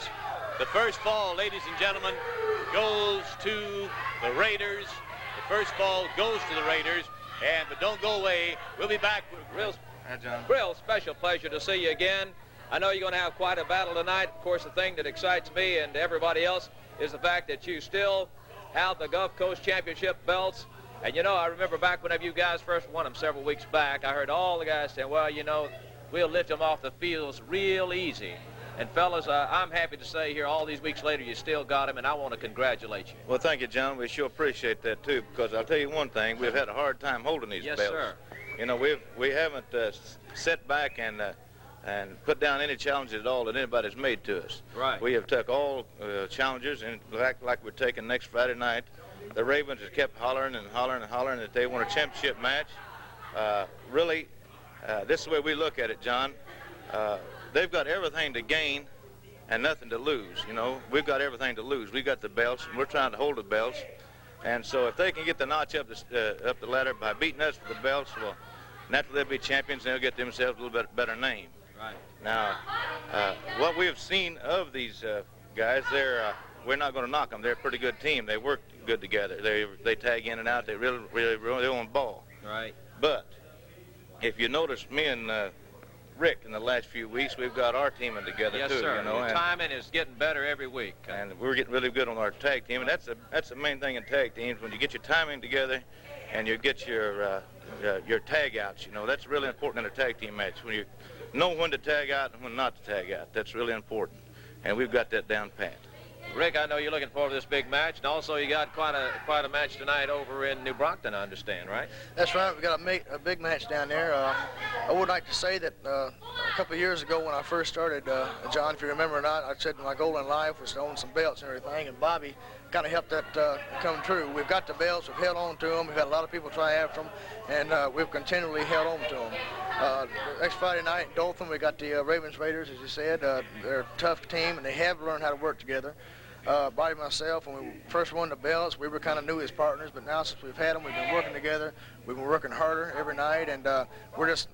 The first fall, ladies and gentlemen, goes to the Raiders. The first fall goes to the Raiders. But don't go away. We'll be back with real special pleasure to see you again. I know you're going to have quite a battle tonight. Of course, the thing that excites me and everybody else is the fact that you still have the Gulf Coast Championship belts. And, you know, I remember back whenever you guys first won them several weeks back, I heard all the guys saying, well, you know, we'll lift them off the fields real easy. And, fellas, I'm happy to say here all these weeks later you still got them, and I want to congratulate you. Well, thank you, John. We sure appreciate that, too, because I'll tell you one thing. We've had a hard time holding these belts. Yes, sir. You know, we haven't sat back and put down any challenges at all that anybody's made to us. Right. We have took all challenges, and like we're taking next Friday night. The Ravens have kept hollering and hollering and hollering that they want a championship match. Really, this is the way we look at it, John. They've got everything to gain and nothing to lose. You know, we've got everything to lose. We've got the belts, and we're trying to hold the belts. And so if they can get the notch up the ladder by beating us for the belts, well, naturally they'll be champions, and they'll get themselves a little bit better name. Right. Now, what we have seen of these guys, we're not going to knock them. They're a pretty good team. They work good together. They tag in and out. They really on ball. Right. But if you notice, me and Rick in the last few weeks, we've got our teaming together yes, too. Sir. You know, your timing is getting better every week. And we're getting really good on our tag team, and that's the main thing in tag teams. When you get your timing together, and you get your tag outs, you know, that's really important in a tag team match. When you know when to tag out and when not to tag out, that's really important. And we've got that down pat. Rick, I know you're looking forward to this big match, and also you got quite a match tonight over in New Brockton, I understand, right? That's right. We got a big match down there. I would like to say that a couple of years ago when I first started, John, if you remember or not, I said my goal in life was to own some belts and everything, and Bobby kind of helped that come true. We've got the belts. We've held on to them. We've had a lot of people try after them, and we've continually held on to them. Next Friday night in Dothan, we got the Ravens Raiders, as you said. They're a tough team, and they have learned how to work together. Bobby and myself, when we first won the belts, we were kind of new as partners, but now since we've had them, we've been working together. We've been working harder every night, and we're just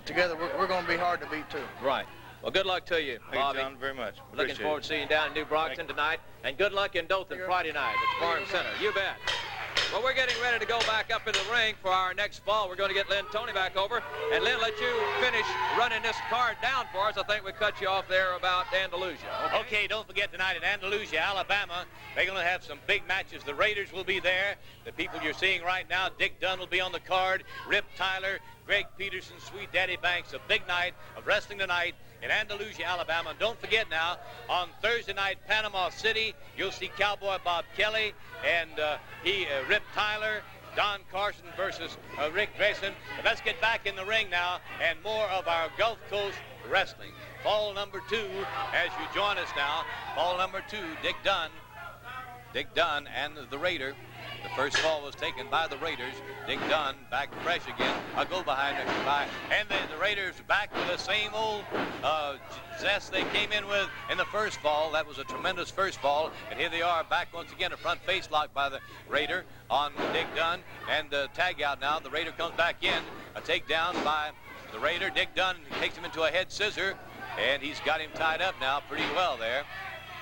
together. We're going to be hard to beat, too. Right. Well, good luck to you, Bobby. Thank you, John, very much. Looking forward to seeing you down in New Brockton tonight, and good luck in Dothan Friday night at the Farm Center. You bet. Well, we're getting ready to go back up in the ring for our next fall. We're going to get Lynn Tony back over. And Lynn, let you finish running this card down for us. I think we cut you off there about Andalusia. Okay, don't forget tonight at Andalusia, Alabama, they're going to have some big matches. The Raiders will be there. The people you're seeing right now, Dick Dunn will be on the card. Rip Tyler, Greg Peterson, Sweet Daddy Banks. A big night of wrestling tonight in Andalusia, Alabama. And don't forget now, on Thursday night, Panama City, you'll see Cowboy Bob Kelly and Rip Tyler, Don Carson versus Ric Drasin. But let's get back in the ring now and more of our Gulf Coast wrestling. Fall number 2, as you join us now. Fall number 2, Dick Dunn and the Raider. The first fall was taken by the Raiders. Dick Dunn back fresh again. A go behind it. And then the Raiders back with the same old zest they came in with in the first fall. That was a tremendous first fall. And here they are back once again. A front face lock by the Raider on Dick Dunn. And tag out now. The Raider comes back in. A takedown by the Raider. Dick Dunn takes him into a head scissor. And he's got him tied up now pretty well there.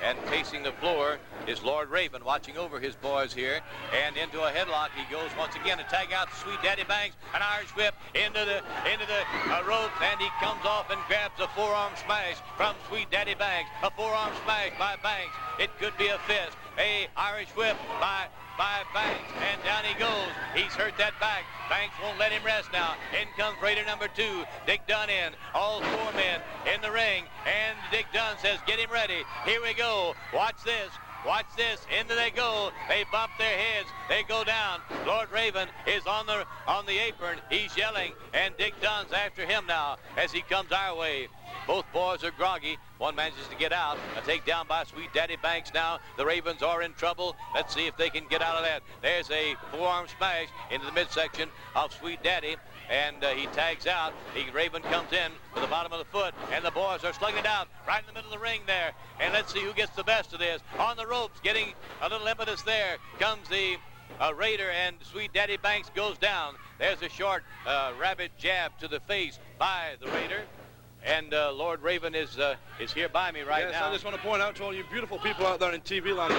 And pacing the floor is Lord Raven, watching over his boys here. And into a headlock he goes once again to tag out Sweet Daddy Banks. An Irish whip into the ropes, and he comes off and grabs a forearm smash from Sweet Daddy Banks. A forearm smash by Banks. It could be a fist. A Irish whip by Banks, and down he goes. He's hurt that back. Banks won't let him rest now. In comes Raider number 2. Dick Dunn in. All 4 men in the ring. And Dick Dunn says, get him ready. Here we go. Watch this. Watch this. Into they go. They bump their heads. They go down. Lord Raven is on the apron. He's yelling. And Dick Dunn's after him now as he comes our way. Both boys are groggy. One manages to get out. A takedown by Sweet Daddy Banks now. The Ravens are in trouble. Let's see if they can get out of that. There's a forearm smash into the midsection of Sweet Daddy. And he tags out. Raven comes in with the bottom of the foot. And the boys are slugging it out right in the middle of the ring there. And let's see who gets the best of this. On the ropes, getting a little impetus there, comes the Raider, and Sweet Daddy Banks goes down. There's a short rabbit jab to the face by the Raider. And Lord Raven is here by me right now. I just want to point out to all you beautiful people out there in TV land,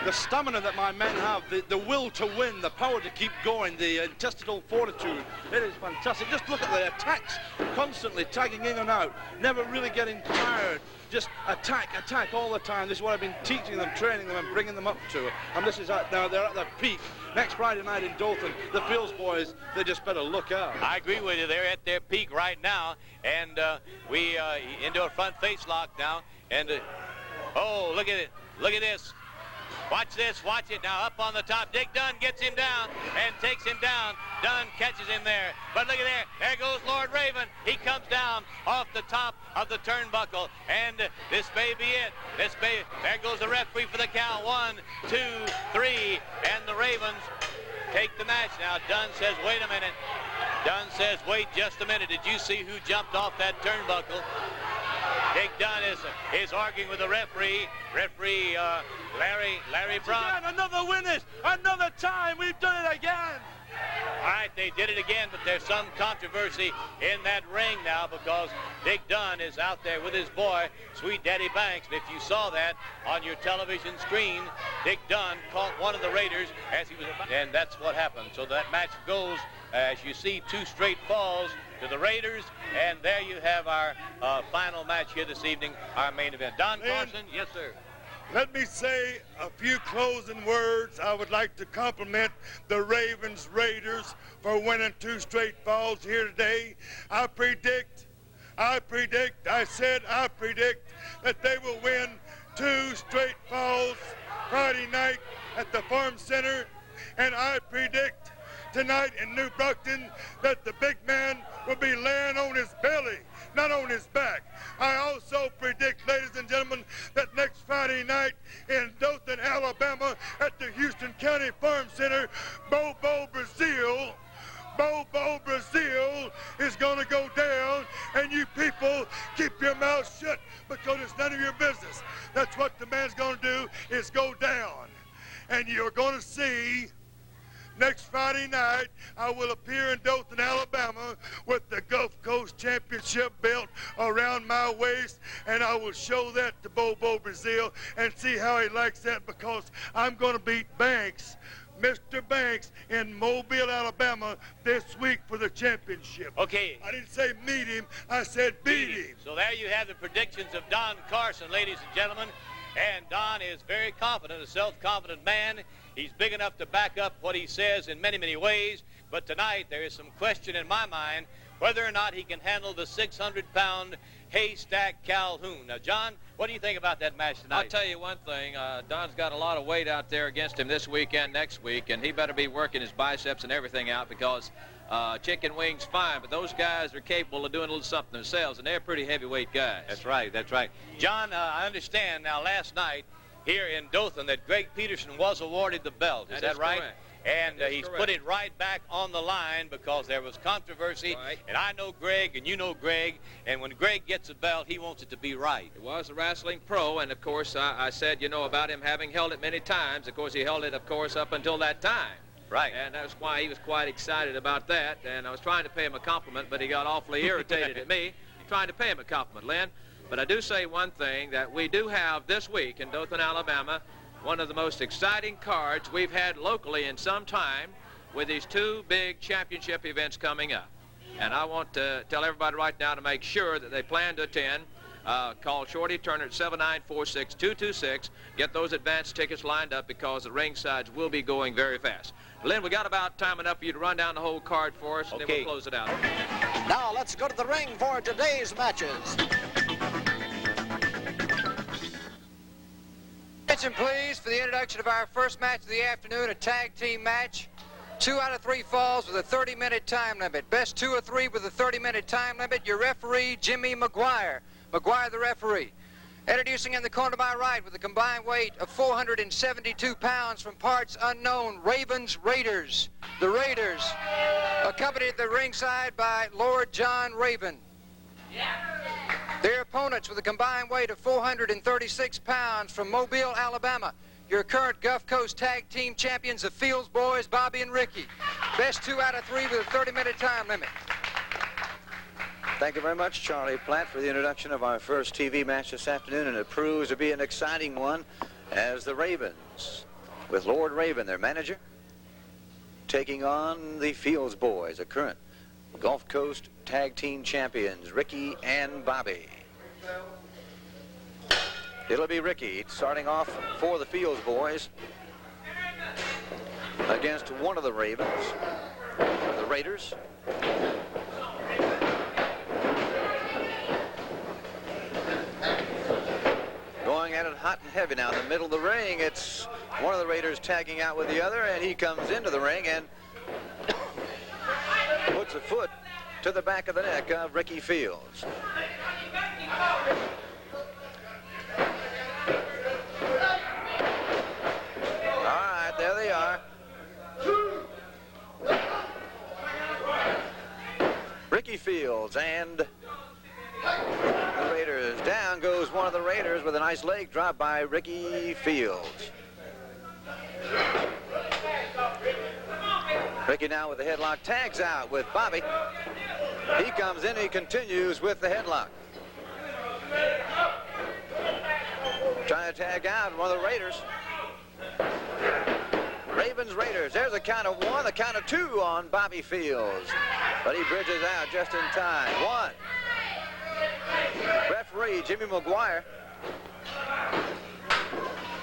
the stamina that my men have, the will to win, the power to keep going, the intestinal fortitude. It is fantastic. Just look at the attacks, constantly tagging in and out, never really getting tired. Just attack all the time. This is what I've been teaching them, training them, and bringing them up to. And this is now they're at their peak. Next Friday night in Dothan, the Fields boys, they just better look out. I agree with you. They're at their peak right now. And we into a front face lock now. And oh, look at it. Look at this. Watch this, watch it now, up on the top. Dick Dunn gets him down and takes him down. Dunn catches him there. But look at there goes Lord Raven. He comes down off the top of the turnbuckle. And this may be it. There goes the referee for the count. 1, 2, 3. And the Ravens take the match now. Dunn says, wait a minute. Dunn says, wait just a minute. Did you see who jumped off that turnbuckle? Dick Dunn is arguing with the referee. Referee Larry Brock. Again, another witness, another time. We've done it again. All right, they did it again, but there's some controversy in that ring now because Dick Dunn is out there with his boy, Sweet Daddy Banks. And if you saw that on your television screen, Dick Dunn caught one of the Raiders as he was about, and that's what happened. So that match goes, as you see, 2 straight falls to the Raiders, and there you have our final match here this evening, our main event. Don Carson, yes, sir. Let me say a few closing words. I would like to compliment the Ravens Raiders for winning 2 straight falls here today. I predict that they will win 2 straight falls Friday night at the Farm Center, and I predict tonight in New Brockton that the big man will be laying on his belly, not on his back. I also predict, ladies and gentlemen, that next Friday night in Dothan, Alabama, at the Houston County Farm Center, Bobo Brazil is going to go down, and you people keep your mouth shut because it's none of your business. That's what the man's going to do, is go down. And you're going to see next Friday night, I will appear in Dothan, Alabama with the Gulf Coast Championship belt around my waist, and I will show that to Bobo Brazil and see how he likes that, because I'm going to beat Banks Mr. Banks in Mobile, Alabama this week for the championship. Okay. I didn't say meet him, I said beat him. So there you have the predictions of Don Carson, ladies and gentlemen. And Don is very confident, a self-confident man. He's big enough to back up what he says in many, many ways. But tonight there is some question in my mind whether or not he can handle the 600-pound Haystack Calhoun. Now, John, what do you think about that match tonight? I'll tell you one thing. Don's got a lot of weight out there against him this week and next week, and he better be working his biceps and everything out because chicken wings fine, but those guys are capable of doing a little something themselves, and they're pretty heavyweight guys. That's right, that's right. John, I understand now last night here in Dothan that Greg Peterson was awarded the belt. Is that right? Correct. And he's put it right back on the line because there was controversy. Right. And I know Greg, and you know Greg. And when Greg gets a belt, he wants it to be right. He was a wrestling pro, and, of course, I said, you know, about him having held it many times. Of course, he held it, of course, up until that time. Right. And that's why he was quite excited about that. And I was trying to pay him a compliment, but he got awfully irritated at me trying to pay him a compliment, Lynn. But I do say one thing, that we do have this week in Dothan, Alabama, one of the most exciting cards we've had locally in some time with these two big championship events coming up. And I want to tell everybody right now to make sure that they plan to attend. Call Shorty Turner at 7946-226. Get those advance tickets lined up because the ringsides will be going very fast. Lynn, we got about time enough for you to run down the whole card for us, and then we'll close it out. Now let's go to the ring for today's matches. Attention, please, for the introduction of our first match of the afternoon, a tag team match. 2 out of 3 falls with a 30-minute time limit. Best 2 or 3 with a 30-minute time limit. Your referee, Jimmy McGwire. McGwire, the referee. Introducing in the corner to my right with a combined weight of 472 pounds from parts unknown, Ravens Raiders. The Raiders, accompanied at the ringside by Lord John Raven. Their opponents with a combined weight of 436 pounds from Mobile, Alabama. Your current Gulf Coast Tag Team Champions, the Fields Boys, Bobby and Ricky. Best 2 out of 3 with a 30-minute time limit. Thank you very much, Charlie Platt, for the introduction of our first TV match this afternoon, and it proves to be an exciting one as the Ravens, with Lord Raven, their manager, taking on the Fields Boys, a current Gulf Coast Tag Team Champions, Ricky and Bobby. It'll be Ricky starting off for the Fields Boys against one of the Ravens, the Raiders. Going at it hot and heavy now in the middle of the ring. It's one of the Raiders tagging out with the other, and he comes into the ring and puts a foot to the back of the neck of Ricky Fields. All right, there they are. Ricky Fields and the Raiders. Down goes one of the Raiders with a nice leg drop by Ricky Fields. Ricky now with the headlock, tags out with Bobby. He comes in, he continues with the headlock. Trying to tag out one of the Raiders. Ravens Raiders, there's a count of 1, a count of 2 on Bobby Fields. But he bridges out just in time. 1. Referee Jimmy McGwire.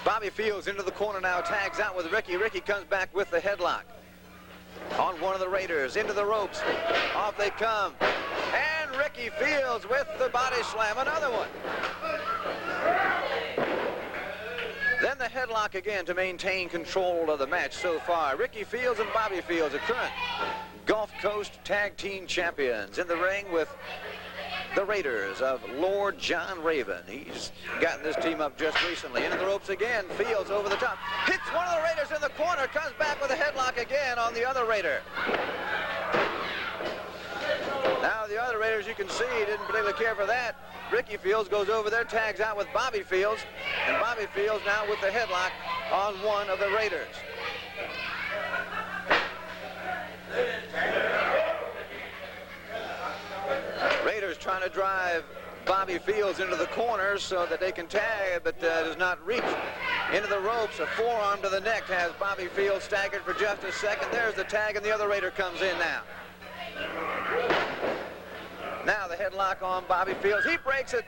Bobby Fields into the corner now, tags out with Ricky. Ricky comes back with the headlock on one of the Raiders, into the ropes. Off they come. And Ricky Fields with the body slam, another one. Then the headlock again to maintain control of the match so far. Ricky Fields and Bobby Fields, a current Gulf Coast Tag Team Champions, in the ring with the Raiders of Lord John Raven. He's gotten this team up just recently. Into the ropes again. Fields over the top. Hits one of the Raiders in the corner. Comes back with a headlock again on the other Raider. Now the other Raiders, you can see, didn't particularly care for that. Ricky Fields goes over there, tags out with Bobby Fields. And Bobby Fields now with the headlock on one of the Raiders. Raiders trying to drive Bobby Fields into the corner so that they can tag, but does not reach into the ropes. A forearm to the neck has Bobby Fields staggered for just a second. There's the tag, and the other Raider comes in now. Now the headlock on Bobby Fields. He breaks it.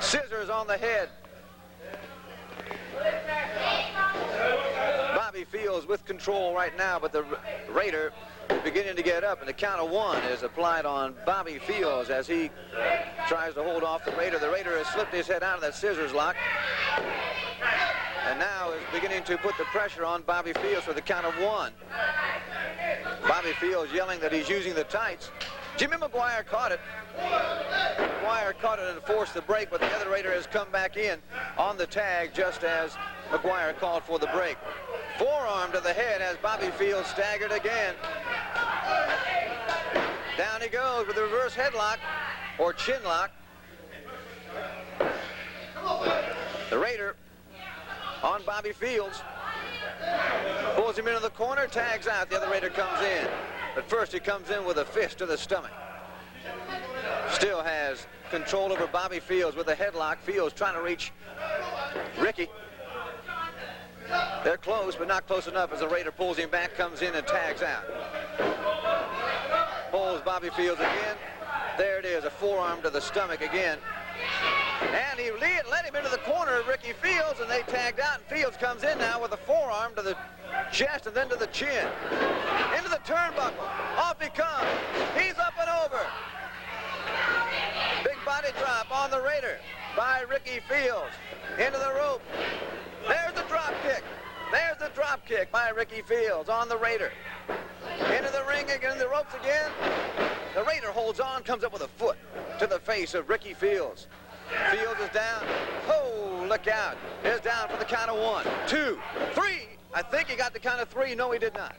Scissors on the head. Bobby Fields with control right now, but the Raider is beginning to get up, and the count of 1 is applied on Bobby Fields as he tries to hold off the Raider. The Raider has slipped his head out of that scissors lock, and now is beginning to put the pressure on Bobby Fields for the count of 1. Bobby Fields yelling that he's using the tights. Jimmy McGwire caught it. McGwire caught it and forced the break, but the other Raider has come back in on the tag just as McGwire called for the break. Forearm to the head as Bobby Fields staggered again. Down he goes with the reverse headlock or chin lock. The Raider on Bobby Fields. Pulls him into the corner, tags out. The other Raider comes in. But first he comes in with a fist to the stomach. Still has control over Bobby Fields with a headlock. Fields trying to reach Ricky. They're close, but not close enough as the Raider pulls him back, comes in and tags out. Pulls Bobby Fields again. There it is, a forearm to the stomach again. And he led him into the corner of Ricky Fields, and they tagged out, and Fields comes in now with a forearm to the chest and then to the chin. Into the turnbuckle. Off he comes. He's up and over. Big body drop on the Raider by Ricky Fields. Into the rope. There's the drop kick. There's the drop kick by Ricky Fields on the Raider. Into the ring again, the ropes again. The Raider holds on, comes up with a foot to the face of Ricky Fields. Fields is down. Oh, look out. Is down for the count of 1, 2, 3. I think he got the count of 3. No, he did not.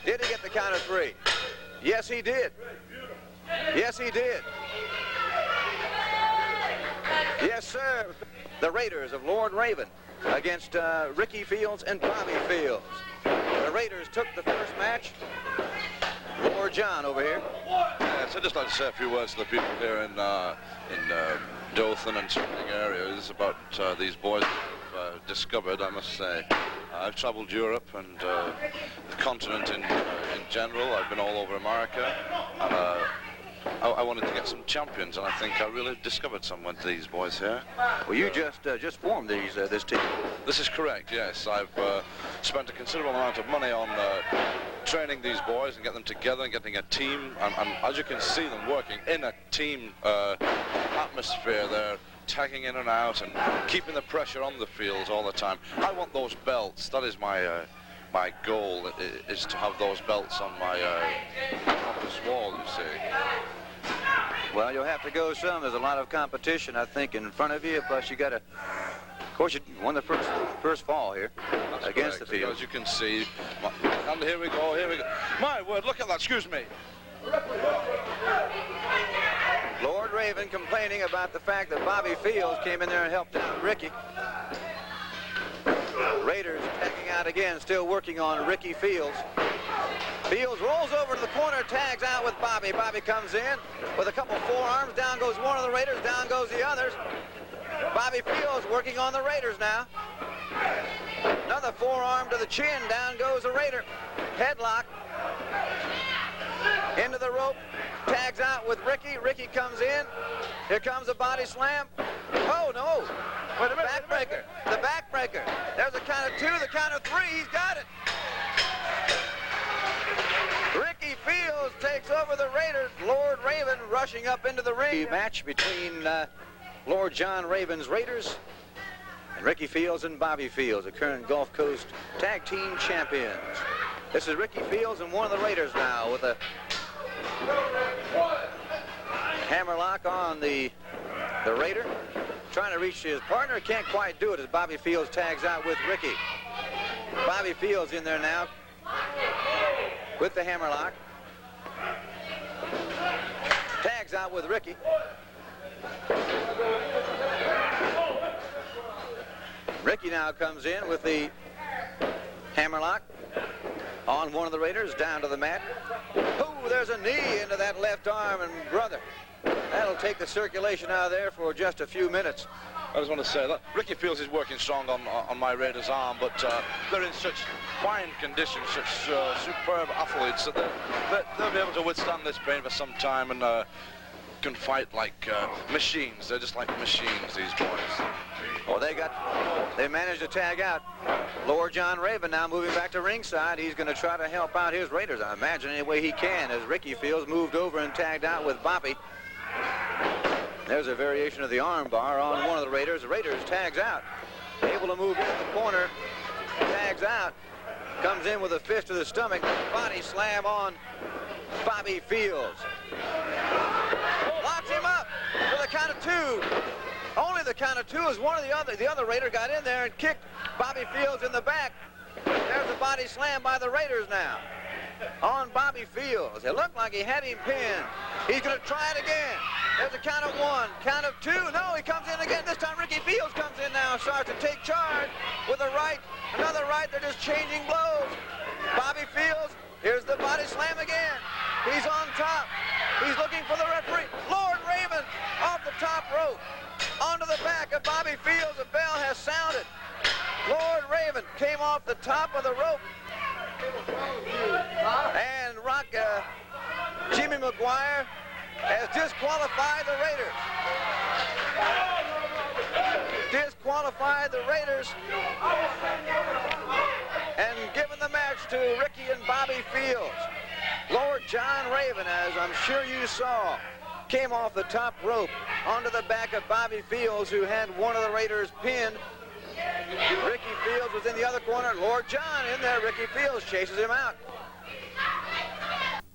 Did he get the count of 3? Yes, he did. Yes, he did. Yes, sir. The Raiders of Lord Raven against Ricky Fields and Bobby Fields. The Raiders took the first match. Lord John over here. Yes, I'd just like to say a few words to the people here in Dothan and surrounding areas about these boys I've discovered, I must say. I've traveled Europe and the continent in general. I've been all over America. And, I wanted to get some champions, and I think I really discovered some with these boys here. Well, you just formed this team. This is correct, yes. I've spent a considerable amount of money on training these boys and getting them together and getting a team. And as you can see them working in a team atmosphere, they're tagging in and out and keeping the pressure on the fields all the time. I want those belts. That is my goal, is to have those belts on my office wall, you see. Well, you'll have to go some. There's a lot of competition, I think, in front of you. Plus, you got to, of course, you won the first fall here. That's against correct, the field. as you can see. And here we go. My word, look at that. Excuse me. Lord Raven complaining about the fact that Bobby Fields came in there and helped out Ricky. Raiders tagging out again, still working on Ricky Fields. Fields rolls over to the corner, tags out with Bobby. Bobby comes in with a couple forearms. Down goes one of the Raiders, down goes the others. Bobby Fields working on the Raiders now. Another forearm to the chin, down goes the Raider. Headlock. Into the rope, tags out with Ricky. Ricky comes in. Here comes a body slam. Oh, no. Wait a minute. Backbreaker. The backbreaker. There's a count of 2, the count of 3. He's got it. Ricky Fields takes over the Raiders. Lord Raven rushing up into the ring. Match between Lord John Raven's Raiders and Ricky Fields and Bobby Fields, the current Gulf Coast Tag Team Champions. This is Ricky Fields and one of the Raiders now with a hammerlock on the Raider. Trying to reach his partner, can't quite do it as Bobby Fields tags out with Ricky. Bobby Fields in there now with the hammerlock. Tags out with Ricky. Ricky now comes in with the hammerlock on one of the Raiders, down to the mat. Oh, there's a knee into that left arm, and brother, that'll take the circulation out of there for just a few minutes. I just want to say that Ricky Fields is working strong on my Raiders' arm, but they're in such fine condition, such superb athletes that they'll be able to withstand this pain for some time and can fight like machines. They're just like machines, these boys. Well, they managed to tag out Lord John Raven. Now moving back to ringside, he's going to try to help out his Raiders, I imagine, any way he can, as Ricky Fields moved over and tagged out with Bobby. There's a variation of the arm bar on one of the Raiders. The Raiders tags out, able to move into the corner, tags out, comes in with a fist to the stomach, body slam on Bobby Fields. Locks him up with a count of 2. Only the count of 2 as one of the other Raider got in there and kicked Bobby Fields in the back. There's a body slam by the Raiders now on Bobby Fields. It looked like he had him pinned. He's going to try it again. There's a count of 1, count of 2. No, he comes in again. This time Ricky Fields comes in now, starts to take charge with a right, another right. They're just changing blows. Bobby Fields, here's the body slam again. He's on top. He's looking for the referee. Lord Raven off the top rope. Onto the back of Bobby Fields. The bell has sounded. Lord Raven came off the top of the rope. And Jimmy McGwire has disqualified the Raiders. Disqualified the Raiders and given the match to Ricky and Bobby Fields. Lord John Raven, as I'm sure you saw, came off the top rope onto the back of Bobby Fields, who had one of the Raiders pinned. Ricky Fields was in the other corner. Lord John in there. Ricky Fields chases him out.